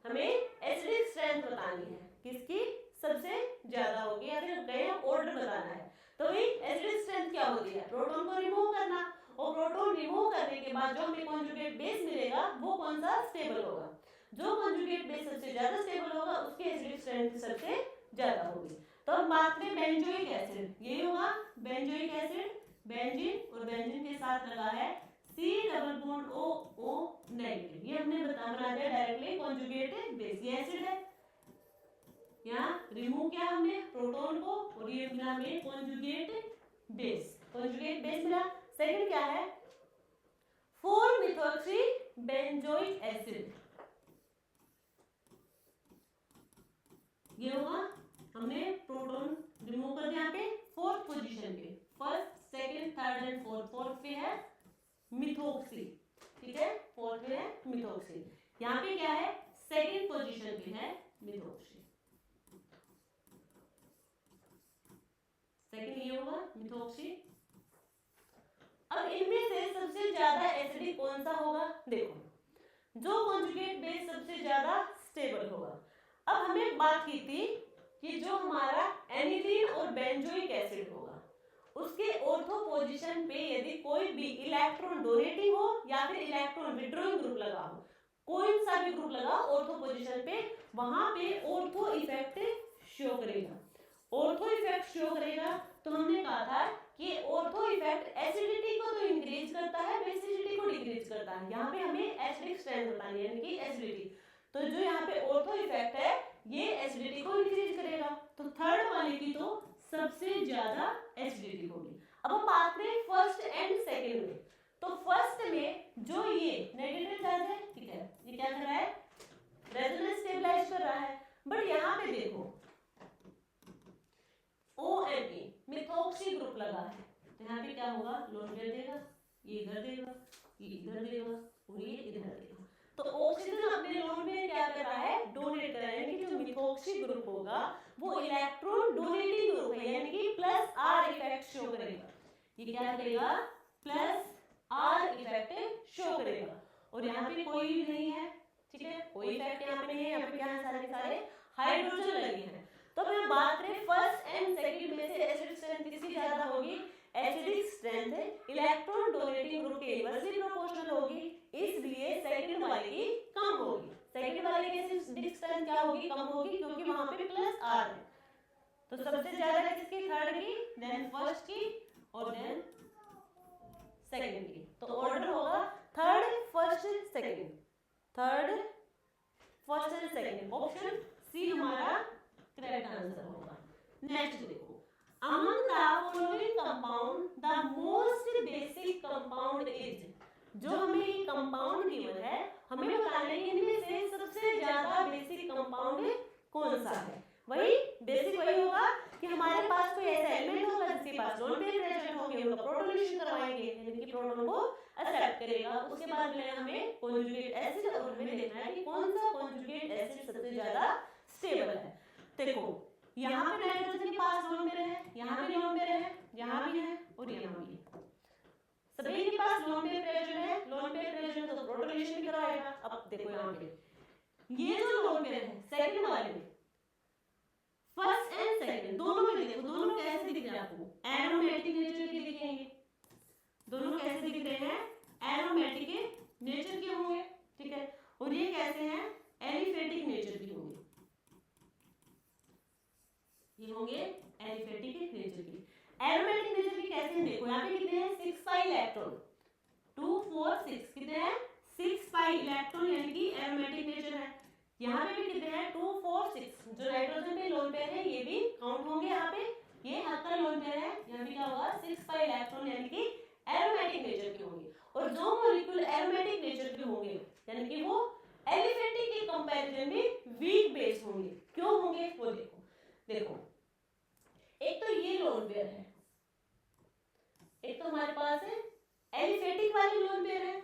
हमें एसिडिक स्ट्रेंथ बतानी है, किसकी सबसे ज्यादा होगी, या फिर गए ऑर्डर बताना है। तो भाई एसिडिक स्ट्रेंथ क्या होती है, प्रोटॉन को रिमूव करना, और प्रोटॉन रिमूव करने के बाद जो हमें कॉन्जुगेट बेस मिलेगा वो कौन सा, स्टेबल होगा। जो कॉन्जुगेट बेस सबसे ज्यादा स्टेबल होगा उसकी एसिडिक स्ट्रेंथ सबसे ज्यादा होगी। तो हम बात करें बेंजोइक एसिड, ये होगा बेंजोइक एसिड, बेंजीन, और बेंजीन के साथ लगा है C double bond O negative, ये हमने बना दिया डायरेक्टली कॉन्जुगेट बेस, ये एसिड है। यहाँ रिमूव किया हमने प्रोटॉन को, और ये मिला हमें कॉन्जुगेट बेस, कॉन्जुगेट बेस मिला। सेकंड क्या है, 4 मिथॉक्सी बेंजोइक एसिड, ये होगा, हमने प्रोटॉन रिमूव कर दिया यहाँ पे फोर्थ पोजीशन पे, first second third and fourth पे है मिथॉक्सी, ठीक है, फोर्थ पे है मिथॉक्सी, यहाँ पे क्या है, सेकंड पोजीशन पे है मिथॉक्सी, सेकंड ये होगा मिथॉक्सी। अब इनमें से सबसे ज्यादा एसिडिक कौन सा होगा, देखो, जो कॉन्जुगेट बेस सबसे ज्यादा स्टेबल होगा। अब हमने बात की थी कि जो हमारा एनिलीन और बेंजोइक एसिड होगा उसके ऑर्थो पोजीशन पे यदि कोई भी इलेक्ट्रॉन डोनेटिंग हो या फिर इलेक्ट्रॉन विड्रॉइंग ग्रुप लगा हो, कोई सा भी ग्रुप लगा ऑर्थो पोजीशन पे, वहां पे ऑर्थो इफेक्ट शो करेगा, ऑर्थो इफेक्ट शो करेगा। तो हमने कहा था कि ऑर्थो इफेक्ट एसिडिटी को तो इंक्रीज करता है, बेसिडिटी को डिक्रीज करता है। यहाँ पे हमें एसिडिक स्ट्रेंथ बतानी है, यानी कि एसिडिटी। तो जो यहाँ पे ऑर्थो इफेक्ट है ये एसिडिटी को इंक्रीज करेगा, तो थर्ड वाले की तो सबसे ज्यादा एसिडिटी होगी। अब हम बात करें फर्स्ट एंड सेकंड में, तो फर्स्ट में जो ये नेगेटिव चार्ज है, ठीक है, ये क्या कर रहा है, रेजोनेंस स्टेबलाइज कर रहा है। बट यहाँ पे देखो ONA मिथॉक्सी ग्रुप लगा है, तो यहाँ पे क्या होगा, लोन पेयर देगा, ये इधर देगा, ये इधर देगा, और ये इधर देगा। तो ऑक्सीजन अपने लोन में क्या कर रहा है, डोनेट कर रहा है, यानी कि जो मिथॉक्सी ग्रुप होगा वो इलेक्ट्रॉन डोनेटिंग ग्रुप है, यानी कि प्लस R इफेक्ट शो करेगा। ये क्या करेगा, प्लस R इफेक्ट शो करेगा। और यहाँ पे कोई भी नहीं है, ठीक है, कोई इफेक्ट यहाँ पे नहीं है, यहाँ पे क्या है, सारे सारे हाइड्रोजन लगे हैं। तो हम बात करें फर्स्ट एंड सेकंड में से एसिडिक स्ट्रेंथ किसकी ज्यादा होगी, acidic strength electron donating group के इनवर्सली प्रोपोर्शनल होगी, इसलिए सेकंड वाले की कम होगी। सेकंड वाले की एसिडिक स्ट्रेंथ क्या होगी, कम होगी, क्योंकि वहां पे प्लस R है। तो सबसे ज्यादा किसकी, थर्ड की, देन फर्स्ट की, और देन सेकंड की। तो ऑर्डर होगा third first second, third first and second, option C हमारा करेक्ट आंसर होगा। नेक्स्ट देखो, among the following compound the most basic compound is, जो हमें ये कंपाउंड गिवन है, हमें बताना है इनमें से सबसे ज्यादा बेसिक कंपाउंड कौन सा है। वही बेसिक वही होगा कि हमारे पास कोई ऐसा एलिमेंट होगा जिसके पास लोन पेयर प्रेजेंट होंगे, उनका प्रोटोनेशन करवाएंगे, यानी कि प्रोटॉन को एक्सेप्ट करेगा। उसके बाद मिलेगा हमें कॉन्जुगेट एसिड, और हमें देखना है कि कौन सा कॉन्जुगेट एसिड सबसे ज्यादा स्टेबल है। देखो यहाँ पे नाइट्रोजन के पास लोन पेयर है, यहाँ भी लोन पेयर है, यहाँ भी है, और यहाँ भी है, सभी के पास लोन पेयर प्रेजेंट है। लोन पेयर प्रेजेंट तो प्रोटोनेशन करवाएगा। अब देखो यहाँ पे ये जो लोन पेयर है सेकंड वाले में, फर्स्ट एंड सेकंड दोनों में देखो, दोनों कैसे दिख रहे हैं आपको, एरोमेटिक नेचर के दिखेंगे, दोनों कैसे दिख रहे हैं, एरोमेटिक नेचर के होंगे, ठीक है, और ये कैसे हैं, एलिफेटिक नेचर के होंगे, ये होंगे एलिफेटिक नेचर की। एरोमेटिक नेचर की कैसे हैं, देखो यहाँ पे कितने हैं, 6 पाई इलेक्ट्रॉन, 2 4 6, कितने हैं, 6 पाई इलेक्ट्रॉन, यानी कि एरोमेटिक नेचर है। यहाँ पे भी कितने हैं, 2 4 6, जो नाइट्रोजन पे लोन पेयर है ये भी काउंट होंगे। यहाँ पे ये आपका लोन पेयर है, यहाँ भी क्या होगा, 6 पाई इलेक्ट्रॉन, यानी कि एरोमेटिक नेचर के होंगे। और जो मॉलिक्यूल एरोमेटिक नेचर के होंगे यानी कि वो एलिफेटिक के पेयर है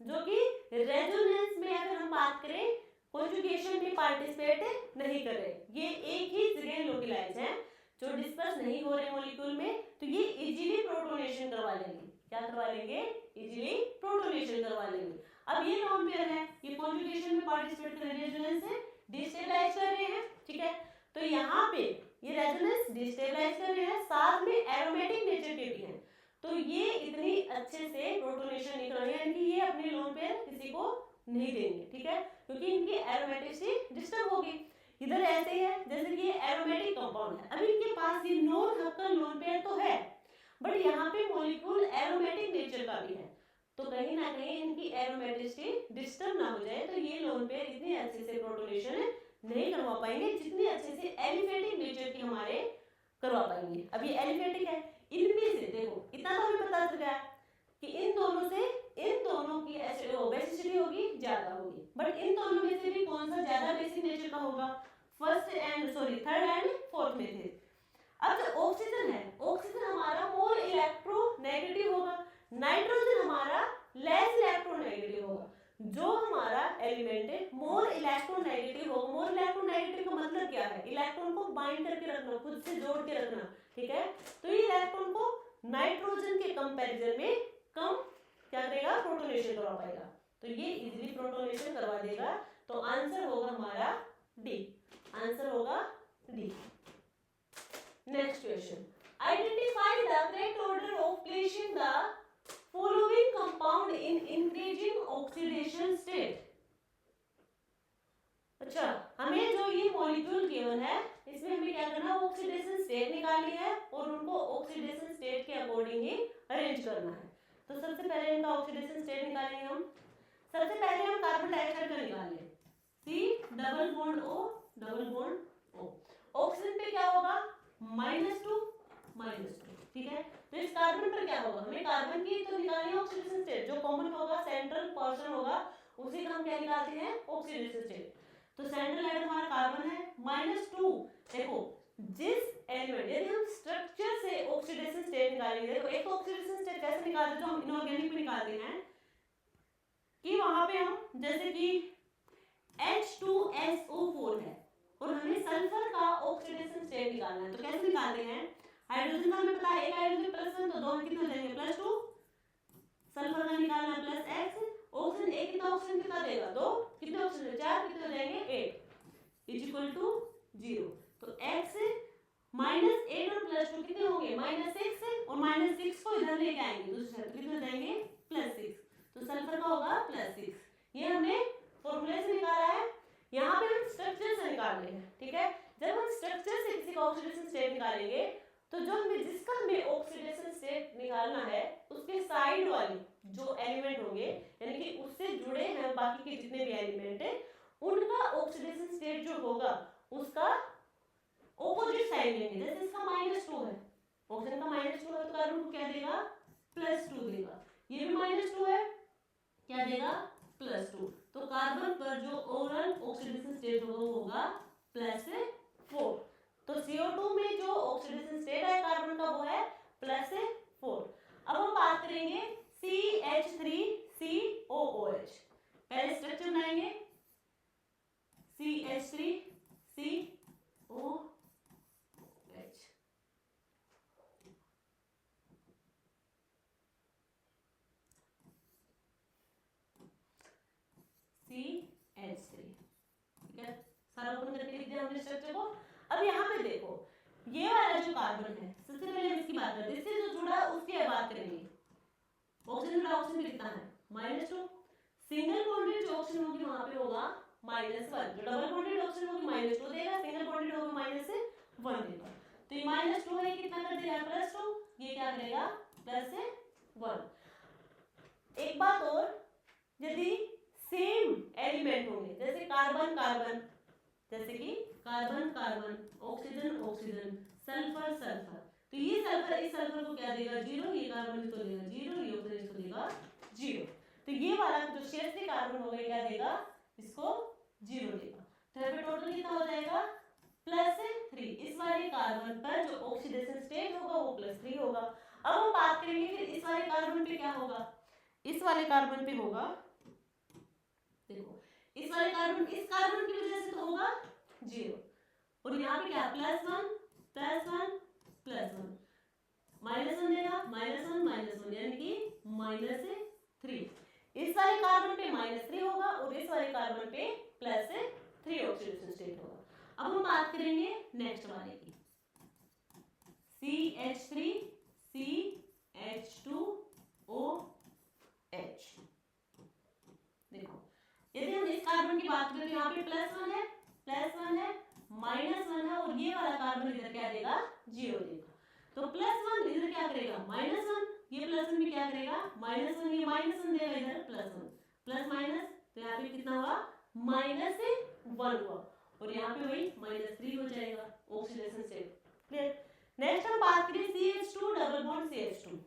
जो कि रेजोनेंस में अगर हम बात करें कॉन्जुगेशन में पार्टिसिपेट नहीं कर रहे, ये एक ही जगह लोकलाइज है जो डिस्पर्स नहीं हो रहे मॉलिक्यूल में, तो ये इजीली प्रोटोनेशन करवा लेंगे। क्या करवा लेंगे? इजीली प्रोटोनेशन करवा लेंगे। अब ये लोन पेयर है, ये कॉन्जुगेशन में पार्टिसिपेट कर रहे हैं, रेजोनेंस से डिस्टेबलाइज कर रहे हैं, ठीक है। तो यहाँ पे ये रेजोनेंस डिस्टेबलाइज कर रहे हैं, साथ में एरोमेटिक नेचर के भी हैं, तो ये इतनी अच्छे से प्रोटोनेशन नहीं कर रहे हैं, इनकी ये अपने लोन पेयर किसी को नहीं देंगे, ठीक है, क्योंकि इनकी एरोमेटिसिटी डिस्टर्ब होगी। इधर ऐसे ही है जैसे कि ये एरोमेटिक कंपाउंड है, अभी इनके पास ये नॉन हक्कल लोन पेयर तो है, बट यहाँ पे मॉलिक्यूल एरोमेटिक नेचर का भी है, तो कहीं ना कहीं इनकी एरोमेटिसिटी डिस्टर्ब ना हो जाए, तो ये लोन पेयर इतनी अच्छे से प्रोटोनेशन नहीं करवा पाएंगे जितनी अच्छे से एलिफेटिक नेचर की हमारे करवा पाएंगे। अब ये एलिफेटिक है, इनमें से देखो इतना तो हमें पता चल गया कि इन दोनों की बेसिसिटी होगी ज्यादा होगी, बट इन दोनों में से भी कौन सा ज्यादा बेसिक नेचर का होगा? थर्ड एंड फोर्थ में थे। अब जो ऑक्सीजन है, ऑक्सीजन हमारा मोर इलेक्ट्रोनेगेटिव होगा, नाइट्रोजन हमारा लेस इलेक्ट्रोनेगेटिव होगा। जो हमारा एलिमेंट है मोर इलेक्ट्रोनेगेटिव होगा। मोर इलेक्ट्रोनेगेटिव का मतलब क्या है? इलेक्ट्रॉन को बाइंड करके रखना, खुद से जोड़ के रखना, ठीक है। तो ये इलेक्ट्रॉन को नाइट्रोजन के कंपैरिजन में कम क्या करेगा? प्रोटोनेशन करवा पाएगा, तो ये इजीली प्रोटोनेशन करवा देगा। तो आंसर होगा हमारा डी, आंसर होगा D. Next question, identify the correct order of placing the following compound in increasing oxidation state. अच्छा, हमें जो ये मॉलिक्यूल गिवन है इसमें हमें क्या करना है? ऑक्सीडेशन स्टेट निकालनी है और उनको ऑक्सीडेशन स्टेट के अकॉर्डिंग ही अरेंज करना है। तो सबसे पहले इनका ऑक्सीडेशन स्टेट निकालेंगे हम। सबसे पहले हम कार्बन डाइऑक्साइड का निकालेंगे, C double bond O double bond O। Oxygen पे क्या होगा? -2, ठीक है। तो इस कार्बन पर क्या होगा? हमें कार्बन की तो निकालनी है ऑक्सीडेशन स्टेट, जो कॉमन होगा, सेंट्रल पोर्शन होगा, उसी का हम क्या निकालते हैं? Oxidation state. तो सेंट्रल एटम हमारा कार्बन है, -2। देखो जिस एलिमेंट, यदि हम स्ट्रक्चर से ऑक्सीडेशन स्टेट निकालेंगे, तो एक ऑक्सीडेशन स्टेट कैसे निकालते हैं जो हम इनऑर्गेनिक में निकालते हैं कि वहां पे हम जैसे कि H2SO4 है और हमें सल्फर का ऑक्सीडेशन स्टेट निकालना है, तो कैसे निकालते हैं? हाइड्रोजन का हमें पता है, एक हाइड्रोजन +1, तो दो कितने हो जाएंगे? +2। सल्फर का निकालना +X। ऑक्सीजन एक कितना ऑक्सीजन कितना देगा? 2। कितने ऑक्सीजन? 4। कितने हो जाएंगे? 8 = 0। तो X -8 और +2 कितने होंगे? -6, और -6 को इधर लेके आएंगे दूसरी तरफ, कितने हो जाएंगे? +6। तो सल्फर का होगा +6। ये हमने फॉर्मूले से निकाला है, यहाँ पे हम स्ट्रक्चर से निकाल रहे हैं, ठीक है। जब हम स्ट्रक्चर से किसी का ऑक्सीडेशन स्टेट निकालेंगे, तो जो हमें जिसका हमें ऑक्सीडेशन स्टेट निकालना है उसके साइड वाली जो एलिमेंट होंगे, यानी कि उससे जुड़े हैं बाकी के जितने भी एलिमेंट है, उनका ऑक्सीडेशन स्टेट जो होगा उसका ऑपोजिट साइड लेंगे। जैसे इसका -2 है, ऑक्सीजन का -2 है, तो कार्बन को क्या देगा? +2 देगा। ये भी -2 है, क्या देगा? +2। तो कार्बन पर जो ओवरऑल ऑक्सीडेशन स्टेट होगा वो होगा +4। तो CO2 में जो ऑक्सीडेशन स्टेट है कार्बन का वो है +4। अब हम बात करेंगे CH3COOH। पहले स्ट्रक्चर बनाएंगे, CH3COOH। CH3, ठीक है, सारा ओपन करके लिख दिया हमने स्ट्रक्चर को। अब यहाँ पे देखो ये वाला जो कार्बन है, सबसे पहले हम इसकी बात करते हैं, इससे जो जुड़ा है उसकी बात करेंगे। ऑक्सीजन जुड़ा, ऑक्सीजन कितना है? -2। सिंगल बॉन्डेड जो ऑक्सीजन होगी वहां पे होगा -1, जो डबल बॉन्डेड ऑक्सीजन होगी -2 देगा, सिंगल बॉन्डेड होगी -1 देगा। तो ये -2 है, कितना कर देगा? +2। ये क्या करेगा? +1। एक बात और, यदि सेम एलिमेंट होंगे, जैसे कार्बन कार्बन, जैसे कि carbon carbon, oxygen oxygen, sulphur sulphur, तो ये सल्फर इस सल्फर को क्या देगा? 0। ये कार्बन इसको देगा 0, ये ऑक्सीजन इसको देगा 0। तो ये वाला जो शेष कार्बन होगा क्या देगा? इसको 0 देगा। तो यहाँ पे टोटल कितना हो जाएगा? +3। इस वाले कार्बन पर जो ऑक्सीडेशन स्टेट होगा वो +3 होगा। अब हम बात करेंगे फिर इस वाले कार्बन पे क्या होगा? इस वाले कार्बन पे होगा, देखो इस वाले कार्बन, इस कार्बन की वजह से तो होगा 0, और यहाँ पे क्या +1 +1 +1, -1 देगा, -1 यानी कि -3। इस वाले कार्बन पे -3 होगा और इस वाले कार्बन पे +3 ऑक्सीडेशन स्टेट होगा। अब हम बात करेंगे नेक्स्ट वाले की, CH3 CH2OH। देखो यदि हम इस कार्बन की बात करें तो यहाँ पे +1 है, +1 है, -1 है, और ये वाला कार्बन इधर क्या देगा 0 देगा। तो +1 इधर क्या करेगा -1, ये +1 भी क्या करेगा -1, ये -1 देगा इधर +1 प्लस माइनस, तो यहाँ पे कितना हुआ -1 हुआ, और यहाँ पे वही -3 हो जाएगा ऑक्सीडेशन स्टेट। क्लियर। नेक्स्ट हम बात करें CH2 double bond CH2,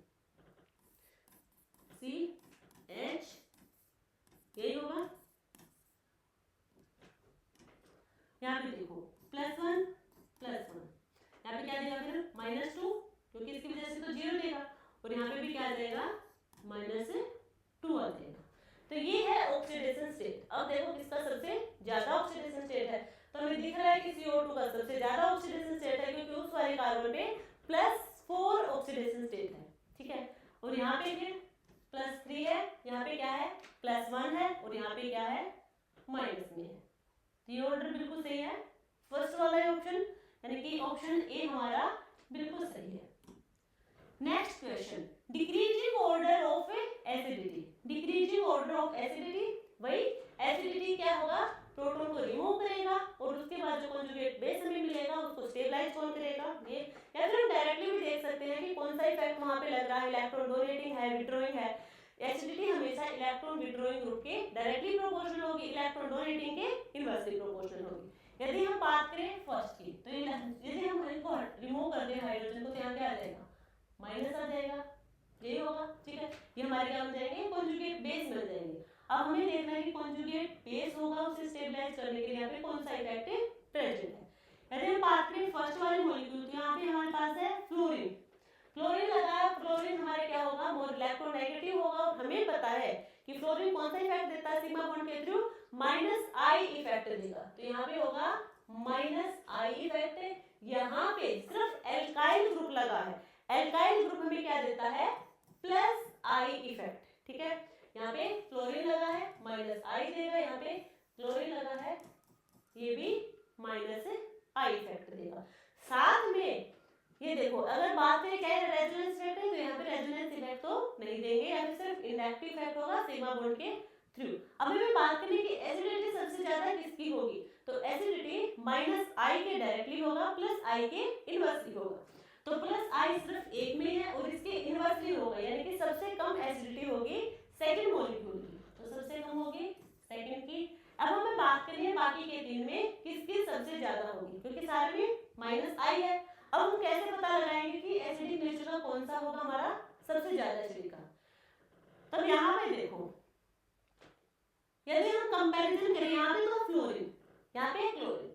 CH यही होगा, यहाँ पे देखो +1 +1, यहाँ पे क्या देगा फिर -2, क्योंकि इसकी वजह से तो 0 देगा, और यहाँ पे भी क्या देगा -2 आ जाएगा। तो ये है ऑक्सीडेशन स्टेट। अब देखो किसका सबसे ज्यादा ऑक्सीडेशन स्टेट है, तो हमें दिख रहा है कि CO2 का सबसे ज्यादा ऑक्सीडेशन स्टेट है, क्योंकि उस वाले कार्बन पे +4 ऑक्सीडेशन स्टेट है, ठीक है, और यहाँ पे फिर +3 है, यहाँ पे क्या है +1 है, और यहाँ पे क्या है माइनस में है। ये ऑर्डर बिल्कुल सही है, फर्स्ट वाला ऑप्शन, यानी कि ऑप्शन ए हमारा बिल्कुल सही है। Next question, decreasing order of acidity, decreasing order of acidity, वही एसिडिटी क्या होगा, प्रोटॉन को रिमूव करेगा, और उसके बाद जो कॉन्जुगेट बेस हमें मिलेगा उसको स्टेबलाइज कौन करेगा, ये, या फिर हम डायरेक्टली भी देख सकते हैं कि कौन सा इफेक्ट वहां पे लग रहा है, इलेक्ट्रॉन डोनेटिंग है, विड्रॉइंग है। एसिडिटी हमेशा इलेक्ट्रॉन विड्रॉइंग ग्रुप के डायरेक्टली प्रोपोर्शनल होगी, इलेक्ट्रॉन डोनेटिंग के इनवर्सली प्रोपोर्शनल होगी। यदि हम बात करें फर्स्ट की, तो यदि हम इनको रिमूव कर दें हाइड्रोजन को, तो यहाँ क्या आ जाएगा माइनस आ जाएगा, ये होगा, ठीक है, ये हमारे क्या बन जाएंगे कॉन्जुगेट बेस बन जाएंगे। अब हमें देखना है कि कॉन्जुगेट बेस होगा उसे स्टेबलाइज करने के लिए यहाँ पे कौन सा इफेक्ट प्रेजेंट है। यदि हम बात करें फर्स्ट वाले मॉलिक्यूल, तो यहाँ पे हमारे पास है फ्लोरीन, फ्लोरीन लगाया, फ्लोरीन हमारे क्या होगा मोर इलेक्ट्रोनेगेटिव होगा, और हमें पता है कि फ्लोरीन कौन सा इफेक्ट देता है सिग्मा बॉन्ड के थ्रू, -I इफेक्ट देगा, तो यहाँ पे होगा -I इफेक्ट। यहाँ पे सिर्फ एल्काइल ग्रुप लगा है, एल्काइल ग्रुप हमें क्या देता है +I इफेक्ट, ठीक है, यहाँ पे फ्लोरीन लगा है -I देगा, यहाँ पे क्लोरीन लगा है ये भी -I इफेक्ट देगा। साथ में ये देखो अगर बात करें क्या है रेजोनेंस इफेक्ट है, तो यहाँ पे रेजोनेंस इफेक्ट तो नहीं देंगे, या फिर सिर्फ इंडक्टिव इफेक्ट होगा सिग्मा बॉन्ड के थ्रू। अब हमें बात करनी कि एसिडिटी सबसे ज्यादा किसकी होगी, तो एसिडिटी -I के डायरेक्टली होगा, +I के इनवर्सली होगा, तो +I सिर्फ एक में है और इसके इनवर्सली होगा, यानी कि सबसे कम एसिडिटी होगी सेकंड मॉलिक्यूल की, तो सबसे कम होगी सेकंड की। अब हमें बात करनी है बाकी के तीन में किसकी सबसे ज्यादा होगी, क्योंकि सारे में -I है। अब हम कैसे पता लगाएंगे कि एसिडिक नेचर का कौन सा होगा हमारा सबसे ज्यादा एसिडिक का, तब यहाँ पे देखो यदि हम कंपैरिजन करें, यहाँ पे तो फ्लोरीन, यहाँ पे क्लोरीन,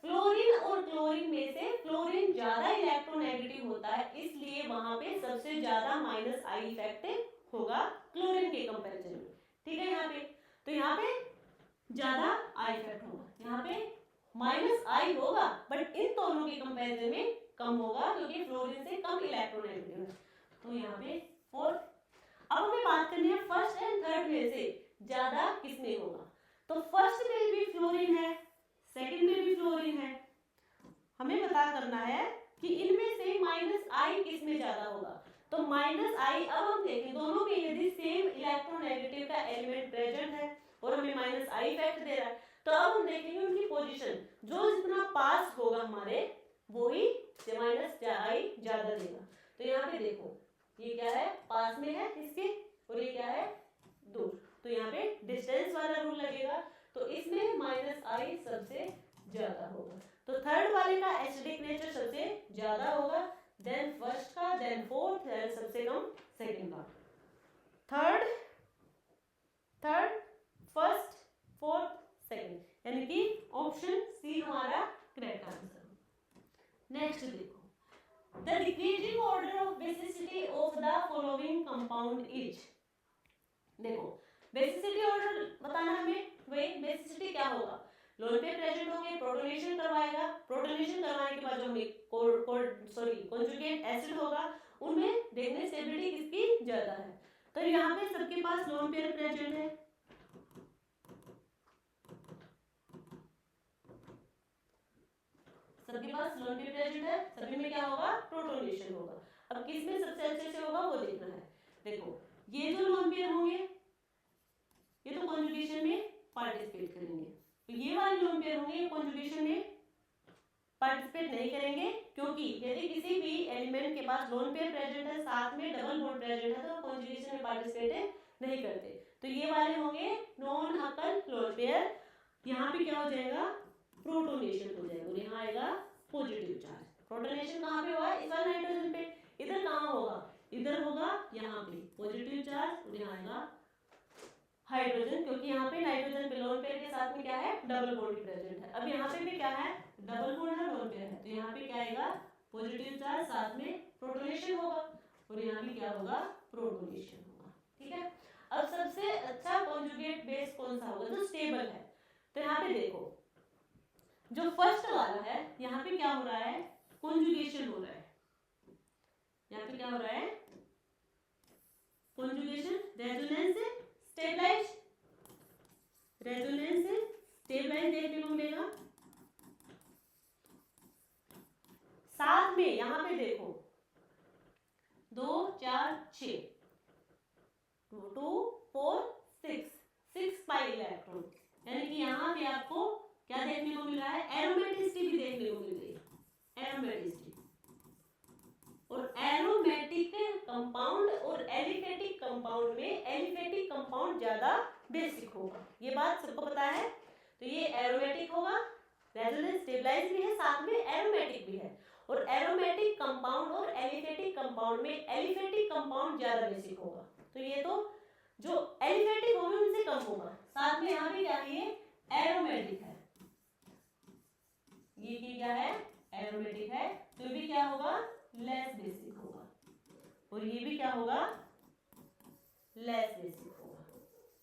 फ्लोरीन और क्लोरीन में से फ्लोरीन ज्यादा इलेक्ट्रोनेगेटिव होता है, इसलिए वहां पे सबसे ज्यादा -I इफेक्ट होगा क्लोरीन के कंपैरिजन में, ठीक है। यहाँ पे तो यहाँ पे ज्यादा I इफेक्ट होगा, यहाँ पे -I होगा, बट इन दोनों के कंपैरिजन में कम होगा, क्योंकि फ्लोरीन से कम इलेक्ट्रोनेगेटिव है, तो यहाँ पे 4। अब हमें बात करनी है फर्स्ट एंड थर्ड में से ज्यादा किसमें होगा, तो फर्स्ट में भी फ्लोरीन है, सेकंड में भी फ्लोरीन है, हमें पता करना है कि इनमें से -I किसमें ज्यादा होगा, तो -I। अब हम देखें दोनों में यदि सेम इलेक्ट्रोनेगेटिव का एलिमेंट प्रेजेंट है और हमें -I इफेक्ट दे रहा है, तो अब हम देखेंगे उनकी पोजीशन, जो जितना पास होगा हमारे वही -I ज्यादा देगा। तो यहाँ पे देखो ये क्या है पास में है इसके, और ये क्या है दूर, तो यहाँ पे डिस्टेंस वाला रूल लगेगा, तो इसमें -I सबसे ज्यादा होगा, तो थर्ड वाले का एसिडिक नेचर सबसे ज्यादा होगा, देन फर्स्ट का, देन फोर्थ, देन सबसे कम सेकंड का, थर्ड फर्स्ट फोर्थ सेकंड, यानी कि ऑप्शन सी हमारा करेक्ट आंसर। नेक्स्ट देखो, the decreasing order of basicity of the following compound is, देखो बेसिसिटी ऑर्डर बताना हमें, वही बेसिसिटी क्या होगा, लोन पेयर प्रेजेंट होंगे, प्रोटोनेशन करवाएगा, प्रोटोनेशन करवाने के बाद जो हमें कॉन्जुगेट एसिड होगा उनमें देखने स्टेबिलिटी किसकी ज्यादा है। तो यहाँ पे सबके पास लोन पेयर प्रेजेंट है, सबके पास लोन पेयर प्रेजेंट है, सभी में क्या होगा, प्रोटोनेशन होगा। अब किसमें सबसे अच्छे से होगा वो देखना है। देखो ये जो लोन पेयर होंगे ये तो कॉन्जुगेशन में पार्टिसिपेट करेंगे, तो ये वाले लोन पेयर होंगे ये कॉन्जुगेशन में पार्टिसिपेट नहीं करेंगे, क्योंकि यदि किसी भी एलिमेंट के पास लोन पेयर प्रेजेंट है साथ में डबल बॉन्ड प्रेजेंट है तो कॉन्जुगेशन में पार्टिसिपेट नहीं करते। तो ये वाले होंगे नॉन हकल लोन पेयर, यहाँ पे क्या हो जाएगा, प्रोटोनेशन हो जाएगा और यहाँ आएगा पॉजिटिव चार्ज। प्रोटोनेशन कहाँ पे हुआ, इस वाले नाइट्रोजन पे, इधर कहाँ होगा, इधर होगा यहाँ पे पॉजिटिव चार्ज और यहाँ आएगा हाइड्रोजन, क्योंकि यहाँ पे नाइट्रोजन पे लोन पेयर के साथ में क्या है, डबल बॉन्ड प्रेजेंट है। अब यहाँ पे भी क्या है, डबल बॉन्ड है, लोन पेयर है, तो यहाँ पे क्या आएगा पॉजिटिव चार्ज साथ में प्रोटोनेशन होगा और यहाँ भी क्या होगा, प्रोटोनेशन होगा। ठीक है, अब सबसे अच्छा कॉन्जुगेट बेस कौन सा होगा, जो स्टेबल है। तो यहाँ पे देखो जो फर्स्ट वाला है यहाँ पे क्या हो रहा है, कॉन्जुगेशन हो रहा है, यहाँ पे क्या हो रहा है, कॉन्जुगेशन, रेजोनेंस से स्टेबलाइज, रेजोनेंस से स्टेबलाइज देखने को मिलेगा। साथ में यहाँ पे देखो 2 4 6 2 4 6 पाई इलेक्ट्रॉन, यानी कि यहाँ पे आपको क्या देखने को मिल रहा है, एरोमेटिसिटी भी देखने को मिल रही है, एरोमेटिसिटी। और एरोमेटिक कंपाउंड और एलिफेटिक कंपाउंड में एलिफेटिक कंपाउंड ज्यादा बेसिक होगा, ये बात सबको पता है। तो ये एरोमेटिक होगा, रेजोनेंस स्टेबलाइज भी है, साथ में एरोमेटिक भी है। और एरोमेटिक कंपाउंड और एलिफेटिक कंपाउंड में एलिफेटिक कंपाउंड ज्यादा बेसिक होगा, तो ये तो जो एलिफेटिक होंगे उनसे कम होगा। साथ में यहाँ पे क्या है, ये एरोमेटिक है, ये क्या है, एरोमेटिक है, तो भी क्या होगा, लेस बेसिक होगा, और ये भी क्या होगा, लेस बेसिक होगा।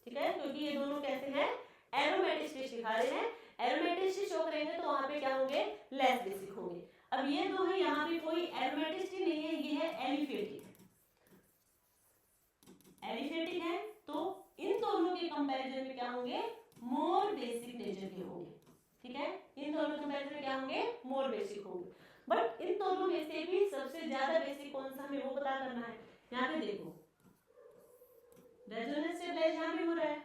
ठीक है, क्योंकि ये दोनों कैसे हैं, एरोमेटिसिटी सिखा रहे हैं, एरोमेटिसिटी शो करेंगे तो वहां पे क्या होंगे, लेस बेसिक होंगे। अब ये दो है, यहाँ पे कोई एरोमेटिसिटी नहीं है, ये है एलिफेटिक, एलिफेटिक है, तो इन दोनों के कंपैरिजन में क्या होंगे, मोर बेसिक नेचर के होंगे। ठीक है, इन दोनों कंपैरिजन में क्या होंगे, मोर बेसिक होंगे। बट इन दोनों में से भी सबसे ज्यादा बेसिक कौन सा हमें वो पता करना है। यहाँ पे देखो रेजोनेंस स्टेबलाइज यहाँ पे हो रहा है,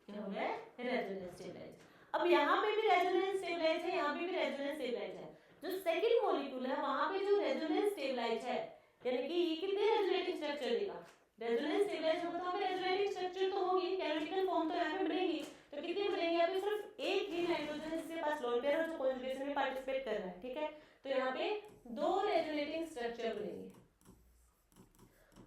क्या हो रहा है, रेजोनेंस स्टेबलाइज। अब यहाँ पे भी रेजोनेंस स्टेबलाइज है, यहाँ पे भी रेजोनेंस स्टेबलाइज है। जो सेकंड मॉलिक्यूल है वहां पे जो रेजोनेंस स्टेबलाइज है, यानी कि ये कितने रेजोनेटिंग स्ट्रक्चर देगा, रेजोनेंस स्टेबलाइज होगा तो हमें रेजोनेटिंग स्ट्रक्चर तो होगी, कैनोनिकल फॉर्म तो यहाँ पे बनेगी, तो कितने बनेंगे, यहाँ पे सिर्फ एक ही नाइट्रोजन जिसके पास लोन पेयर है जो कॉन्जुगेशन में पार्टिसिपेट कर रहा है। ठीक है, तो यहाँ पे 2 रेजोनेटिंग स्ट्रक्चर बनेंगे,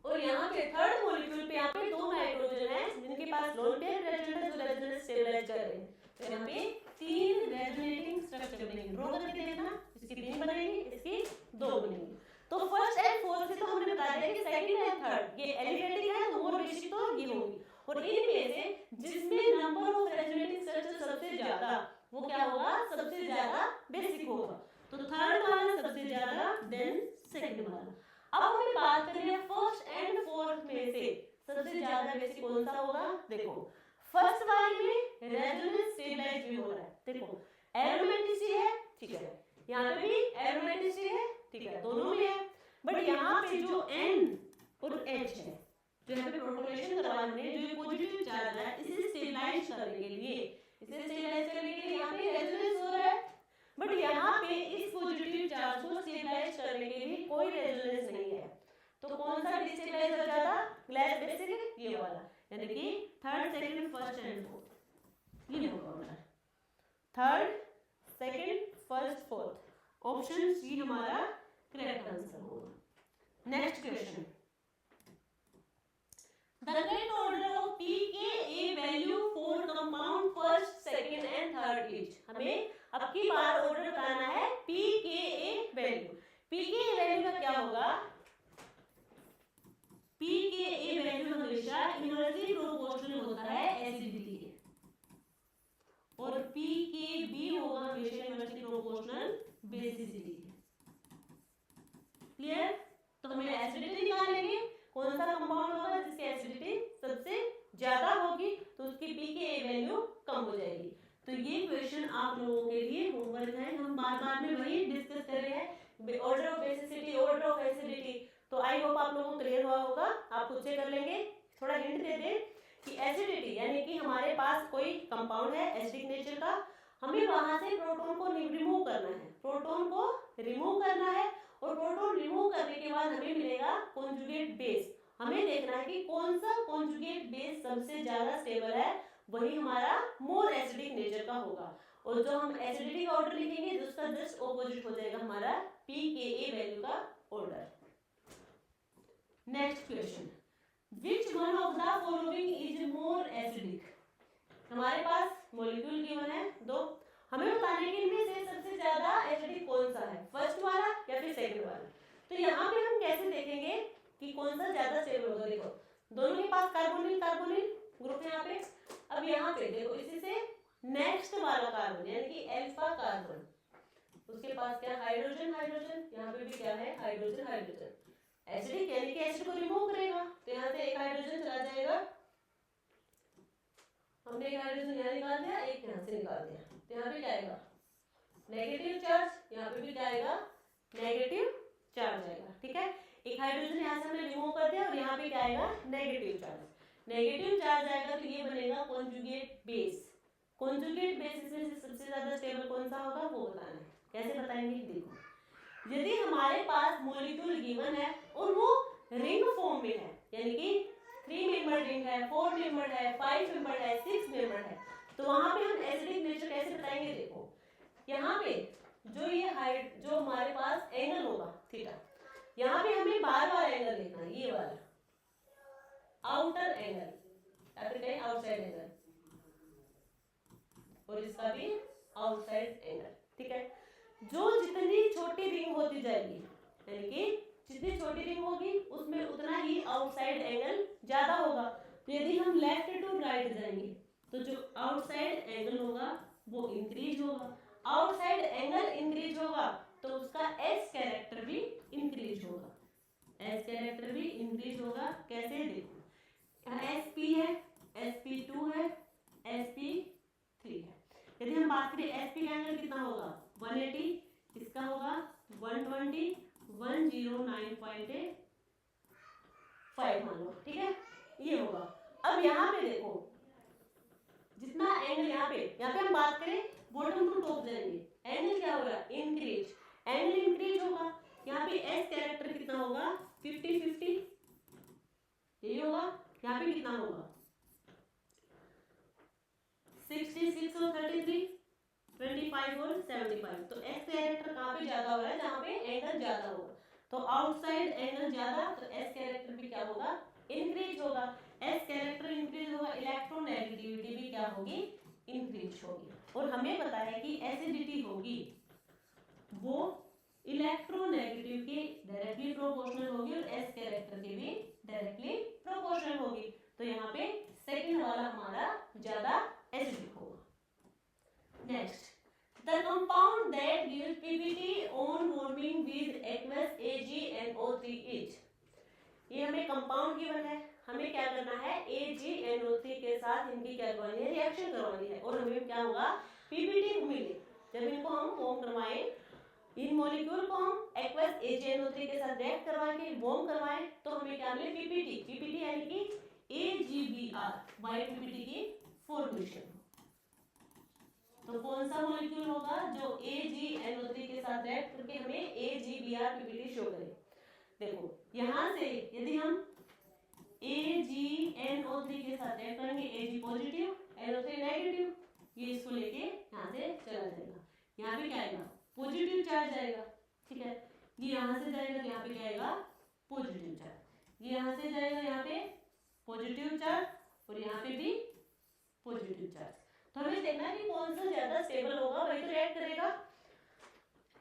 और यहाँ पे थर्ड मॉलिक्यूल पे यहाँ पे 2 नाइट्रोजन है जिनके पास लोन पेयर प्रेजेंट है जो रेजोनेंस स्टेबलाइज कर रहे हैं, तो यहाँ पे 3 रेजोनेटिंग स्ट्रक्चर बनेंगे। ड्रॉ करके देखना, इसकी 3 बनेंगी, इसकी 2 बनेंगी। तो फर्स्ट एंड फोर्थ से तो हमने बता दिया कि सेकंड एंड थर्ड ये एलिफेटिक है, तो मोर बेसिक तो ये होगी, और इनमें से जिसमें नंबर ऑफ रेजोनेटिंग स्ट्रक्चर सबसे ज्यादा वो क्या होगा, सबसे ज्यादा बेसिक होगा। तो थर्ड वाला सबसे ज्यादा, देन सेकंड वाला। अब हमें बात करनी है फर्स्ट एंड फोर्थ में से सबसे ज्यादा बेसिक कौन सा होगा। देखो फर्स्ट वाले में रेजोनेंस स्टेबलाइज भी हो रहा है, देखो एरोमेटिसिटी है, ठीक है, यहाँ पे भी एरोमेटिसिटी है, ठीक है, दोनों में है। बट यहाँ पे जो N और H है, जो यहाँ पे प्रोटोनेशन करवाने जो पॉजिटिव चार्ज है, इसे स्टेबलाइज करने के लिए, इसे स्टेबलाइज करने के लिए यहाँ पे रेजोनेंस हो रहा है। बट यहाँ पे इस पॉजिटिव चार्ज को स्टेबलाइज करने के लिए कोई रेजोनेंस नहीं है, तो कौन सा डिस्टेबलाइज हो जाता, लेस बेसिक ये वाला, यानी कि third second first and fourth, ये होगा third second first fourth, option C हमारा करेक्ट आंसर होगा। Next question, the correct order of pKa value for compound first second and third is, हमें अब की बार ऑर्डर बताना है pKa वैल्यू। pKa वैल्यू का क्या होगा, pKa वैल्यू हमेशा इनवर्सली प्रोपोर्शनल होता है एसिडिटी के, और pKb होगा हमेशा इनवर्सली प्रोपोर्शनल बेसिसिटी के। क्लियर? तो हमें एसिडिटी निकालेंगे, कौन सा कंपाउंड होगा जिसकी एसिडिटी सबसे ज्यादा होगी तो उसकी pKa वैल्यू कम हो जाएगी। तो ये क्वेश्चन आप लोगों के लिए होमवर्क है, हम बार-बार में वही डिस्कस कर रहे हैं, order of basicity, order of acidity. तो आई होप आप लोगों को क्लियर हुआ होगा, आप खुद से कर लेंगे। थोड़ा हिंट दे दें कि एसिडिटी यानी कि हमारे पास कोई कंपाउंड है एसिडिक नेचर का, हमें वहां से प्रोटॉन को रिमूव करना है, प्रोटॉन को रिमूव करना है, और प्रोटॉन रिमूव करने के बाद हमें मिलेगा कॉन्जुगेट बेस। हमें देखना है कि कौन सा कॉन्जुगेट बेस सबसे ज्यादा स्टेबल है, वही हमारा मोर एसिडिक नेचर का होगा। और जो हम एसिडिटी का ऑर्डर लिखेंगे उसका जस्ट ऑपोजिट हो जाएगा हमारा pKa वैल्यू का order. Next question, which one of the following is more acidic? हमारे पास मॉलिक्यूल गिवन है दो, हमें बताने के इनमें से सबसे ज्यादा एसिडिक कौन सा है, फर्स्ट वाला या फिर सेकंड वाला। तो यहाँ पे हम कैसे देखेंगे कि कौन सा ज्यादा स्टेबल होगा? देखो दोनों के पास कार्बोनिल कार्बोनिल ग्रुप है यहाँ पे। अब यहाँ पे देखो इसी से नेक्स्ट वाला कार्बन यानी कि अल्फा कार्बन, उसके पास क्या हाइड्रोजन हाइड्रोजन, यहाँ पे भी क्या है हाइड्रोजन हाइड्रोजन। एसिडिक यानी कि एसिड को रिमूव करेगा, तो यहाँ से एक हाइड्रोजन चला जाएगा, हमने एक हाइड्रोजन यहाँ निकाल दिया, एक यहाँ से निकाल दिया, तो यहाँ पे क्या आएगा नेगेटिव चार्ज, यहाँ पे भी क्या आएगा नेगेटिव चार्ज आएगा। ठीक है, एक हाइड्रोजन यहाँ से हमने रिमूव कर दिया और यहाँ पे क्या आएगा नेगेटिव चार्ज, नेगेटिव चार्ज आएगा, तो ये बनेगा कॉन्जुगेट बेस। कॉन्जुगेट बेस इसमें से सबसे ज्यादा स्टेबल कौन सा होगा वो बताना है। कैसे बताएंगे? देखो यदि हमारे पास मॉलिक्यूल गिवन है और वो रिंग फॉर्म में है, यानी कि 3 मेंबर रिंग है, 4 मेंबर है, 5 मेंबर है, 6 मेंबर है, तो वहां पे हम एसिडिक नेचर कैसे बताएंगे? देखो यहाँ पे जो ये हाइट जो हमारे पास एंगल होगा थीटा, यहाँ पे हमें बार बार एंगल लिखना है, ये वाला आउटर एंगल या फिर कहें आउटसाइड एंगल, और इसका भी आउटसाइड एंगल। ठीक है, जो जितनी छोटी रिंग होती जाएगी यानी कि जितनी छोटी रिंग होगी उसमें उतना ही आउटसाइड एंगल ज्यादा होगा। तो यदि हम लेफ्ट टू राइट जाएंगे तो जो आउटसाइड एंगल होगा वो इंक्रीज होगा, आउटसाइड एंगल इंक्रीज होगा तो उसका एस कैरेक्टर भी इंक्रीज होगा, एस कैरेक्टर भी इंक्रीज होगा। कैसे? देखो sp है, sp2 है, sp3 है। यदि हम बात करें sp का एंगल कितना होगा 180, इसका होगा 120, 109.5 मान लो। ठीक है, ये होगा। अब यहाँ पे देखो जितना एंगल यहाँ पे हम बात करें बॉटम टू टॉप जाएंगे, एंगल क्या होगा इंक्रीज, एंगल इंक्रीज होगा। यहाँ पे एस कैरेक्टर कितना होगा 50-50, यही होगा। यहाँ पे कितना होगा 66 और 33, 25 और 75। तो एस कैरेक्टर कहाँ पे ज्यादा हो रहा है? जहाँ पे एंगल ज्यादा होगा। तो आउटसाइड एंगल ज्यादा, तो एस कैरेक्टर भी क्या होगा इंक्रीज होगा। एस कैरेक्टर इंक्रीज होगा, इलेक्ट्रोनेगेटिविटी भी क्या होगी इंक्रीज होगी। और हमें पता है कि एसिडिटी होगी वो इलेक्ट्रोनेगेटिव के डायरेक्टली प्रोपोर्शनल होगी और एस कैरेक्टर के भी डायरेक्टली प्रोपोर्शनल होगी। तो यहाँ पे सेकंड वाला हमारा ज्यादा एसिडिक होगा। Next, the compound that gives PBT on forming with aqueous AgNO3 is, ये हमें कंपाउंड गिवन है, हमें क्या करना है AgNO3 के साथ इनकी क्या करवानी है रिएक्शन करवानी है, और हमें क्या होगा PBT मिले। जब इनको हम फॉर्म करवाएं, इन मॉलिक्यूल को हम एक्वस AgNO3 के साथ रिएक्ट करवाएंगे, फॉर्म करवाएं, तो हमें क्या मिले PBT। PBT यानी कि AgBr, व्हाइट PBT की फॉर्मेशन। तो कौन सा मॉलिक्यूल होगा जो AgNO3 के साथ रिएक्ट करके हमें AgBr PBT शो करे? देखो यहाँ से यदि हम AgNO3 के साथ रिएक्ट करेंगे, Ag पॉजिटिव NO3 नेगेटिव, ये इसको लेके यहाँ से चला जाएगा, यहाँ पे क्या आएगा पॉजिटिव चार्ज आएगा। ठीक है, ये यहाँ से जाएगा तो यहाँ पे क्या आएगा पॉजिटिव चार्ज, ये यहाँ से जाएगा यहाँ पे पॉजिटिव चार्ज, और यहाँ पे भी पॉजिटिव चार्ज। तो हमें देखना है कि कौन सा ज्यादा स्टेबल होगा, वही तो रिएक्ट करेगा।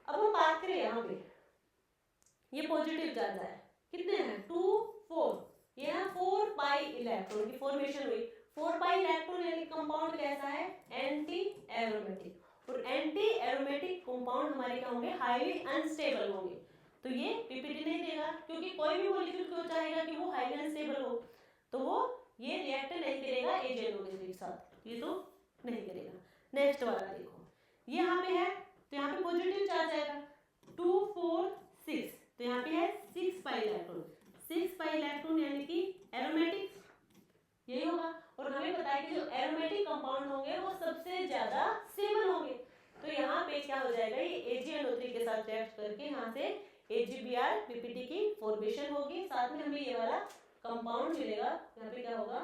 अब हम बात करें यहाँ पे ये पॉजिटिव चार्ज है, कितने हैं 2, 4, ये ना 4 पाई इलेक्ट्रॉन की फॉर्मेशन हुई। 4 पाई इलेक्ट्रॉन यानी कंपाउंड कैसा है, एंटी एरोमेटिक। और एंटी एरोमेटिक कंपाउंड हमारे क्या होंगे, हाईली अनस्टेबल होंगे। तो ये पीपीटी नहीं देगा, क्योंकि कोई भी मॉलिक्यूल क्यों चाहेगा कि वो हाईली अनस्टेबल हो, तो वो ये रिएक्ट नहीं करेगा AgNO3 के साथ, ये तो नहीं करेगा। नेक्स्ट वाला देखो, ये यहाँ पे है तो यहाँ पे पॉजिटिव चार्ज आएगा 2 4 6, तो यहाँ पे है 6 पाई इलेक्ट्रॉन। 6 पाई इलेक्ट्रॉन यानी कि एरोमेटिक, यही होगा। और हमें पता है कि जो एरोमेटिक कंपाउंड होंगे वो सबसे ज्यादा स्टेबल होंगे। तो यहाँ पे क्या हो जाएगा, ये AgNO3 के साथ रिएक्ट करके यहाँ से AgBr PPT की फॉर्मेशन होगी, साथ में हमें ये वाला कंपाउंड मिलेगा। यहाँ पे क्या होगा,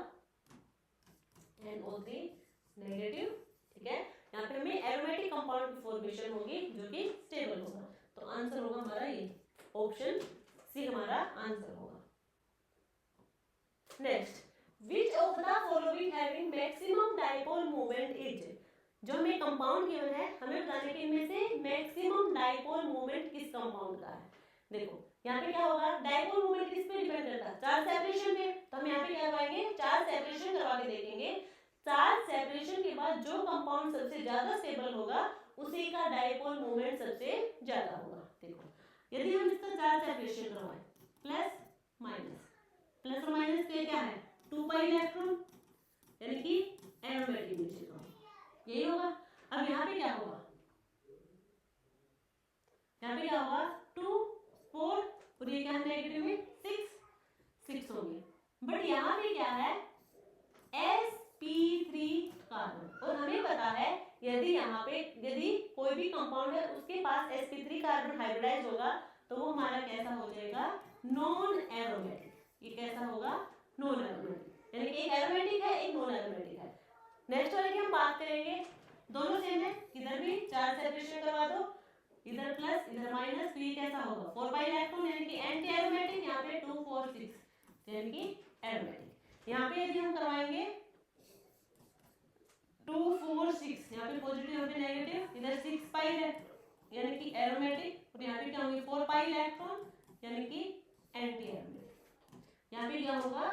NO3 नेगेटिव, ठीक है। यहाँ पे हमें एरोमेटिक कंपाउंड की फॉर्मेशन होगी जो कि स्टेबल होगा। तो आंसर होगा हमारा ये ऑप्शन सी हमारा आंसर होगा। Next, which of the following having maximum dipole moment is, जो हमें कंपाउंड गिवन है, हमें बताने कि इनमें से मैक्सिमम डाइपोल मोमेंट किस कंपाउंड का है। देखो यहाँ पे क्या होगा, डाइपोल मोमेंट किस पे डिपेंड करता है, चार्ज सेपरेशन पे। तो हम यहाँ पे क्या करवाएंगे, चार्ज सेपरेशन करवा के देखेंगे। चार्ज सेपरेशन के बाद जो कंपाउंड सबसे ज्यादा स्टेबल होगा उसी का डाइपोल मोमेंट सबसे ज्यादा होगा। देखो यदि हम इसका चार्ज सेपरेशन करवाएं, प्लस माइनस, प्लस और माइनस के क्या है 2 पाई इलेक्ट्रॉन यानी कि एरोमेटिक न्यूट्रॉन, यही होगा। अब यहाँ पे क्या होगा, यहाँ पे क्या होगा 2 4 और ये क्या है नेगेटिव में 6 हो गया। बट यहाँ पे क्या है sp3 कार्बन, और हमें पता है यदि यहाँ पे यदि कोई भी कंपाउंड है उसके पास sp3 कार्बन हाइब्रिडाइज होगा तो वो हमारा कैसा हो जाएगा, नॉन एरोमेटिक। ये कैसा होगा, नॉन एरोमेटिक, यानी कि एक एरोमेटिक है एक नॉन एरोमेटिक है। नेक्स्ट वाले की हम बात करेंगे, दोनों सेम है, इधर भी चार्ज सेपरेशन करवा दो, इधर प्लस इधर माइनस, तो ये कैसा होगा 4 पाई इलेक्ट्रॉन यानी कि एंटी एरोमेटिक, यहाँ पे 2 4 6 यानी कि एरोमेटिक। यहाँ पे यदि हम करवाएंगे 2 4 6, यहाँ पे पॉजिटिव यहाँ पे नेगेटिव, इधर 6 पाई यानी कि एरोमेटिक, और यहाँ पे क्या होंगे 4 पाई इलेक्ट्रॉन यानी कि एंटी एरोमेटिक। यहाँ पे क्या होगा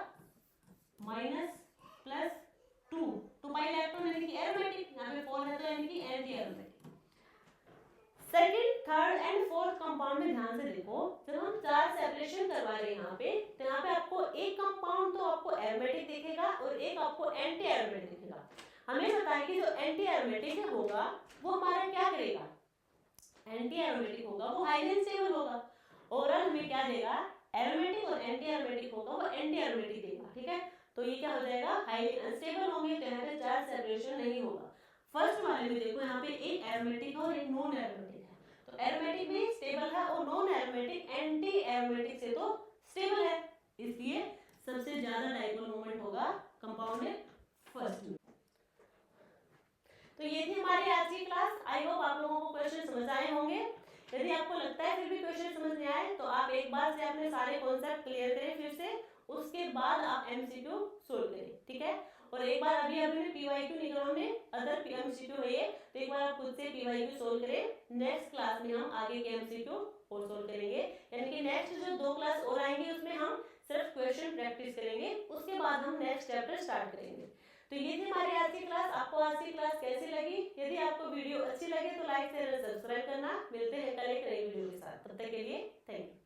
माइनस प्लस 2 पाई इलेक्ट्रॉन यानी कि एरोमेटिक, यहाँ पे 4 है तो यानी कि anti aromatic. Second, third and fourth compound में ध्यान से देखो, जब हम चार्ज सेपरेशन करवा रहे हैं यहाँ पे, तो यहाँ पे आपको एक कंपाउंड तो आपको एरोमेटिक दिखेगा और एक आपको एंटी एरोमेटिक दिखेगा। हमें पता है कि जो एंटी एरोमेटिक होगा वो हमारा क्या करेगा, एंटी एरोमेटिक होगा वो हाईली अनस्टेबल होगा। ओवरऑल हमें क्या देगा, एरोमेटिक और एंटी एरोमेटिक होगा वो एंटी एरोमेटिक देगा, ठीक है। तो ये क्या हो जाएगा, हाईली अनस्टेबल होंगे, तो यहाँ पे चार्ज सेपरेशन नहीं होगा। फर्स्ट वाले में देखो यहाँ पे एक एरोमेटिक और एक नॉन एरोमेटिक है, तो एरोमेटिक भी स्टेबल है और नॉन एरोमेटिक एंटी एरोमेटिक से तो स्टेबल है, इसलिए सबसे ज्यादा डाइपोल मोमेंट होगा कंपाउंड में फर्स्ट में। तो ये थी हमारी आज की क्लास। आई होप आप लोगों को क्वेश्चन समझ आए होंगे। यदि आपको लगता है फिर भी क्वेश्चन समझ नहीं आए तो आप एक बार से अपने सारे कॉन्सेप्ट क्लियर करें फिर से, उसके बाद आप MCQ सोल्व करें, ठीक है। और एक बार अभी हमने PYQ नहीं करा, हमने अदर MCQ है ये, तो एक बार आप खुद से PYQ सोल्व करें। नेक्स्ट क्लास में हम आगे के MCQ और सोल्व करेंगे, यानी कि नेक्स्ट जो 2 क्लास और आएंगे उसमें हम सिर्फ क्वेश्चन प्रैक्टिस करेंगे, उसके बाद हम नेक्स्ट चैप्टर स्टार्ट करेंगे। तो ये थी हमारी आज की क्लास। आपको आज की क्लास कैसी लगी? यदि आपको वीडियो अच्छी लगे तो लाइक शेयर और सब्सक्राइब करना। मिलते हैं कल एक नई वीडियो के साथ, तब तक के लिए थैंक यू।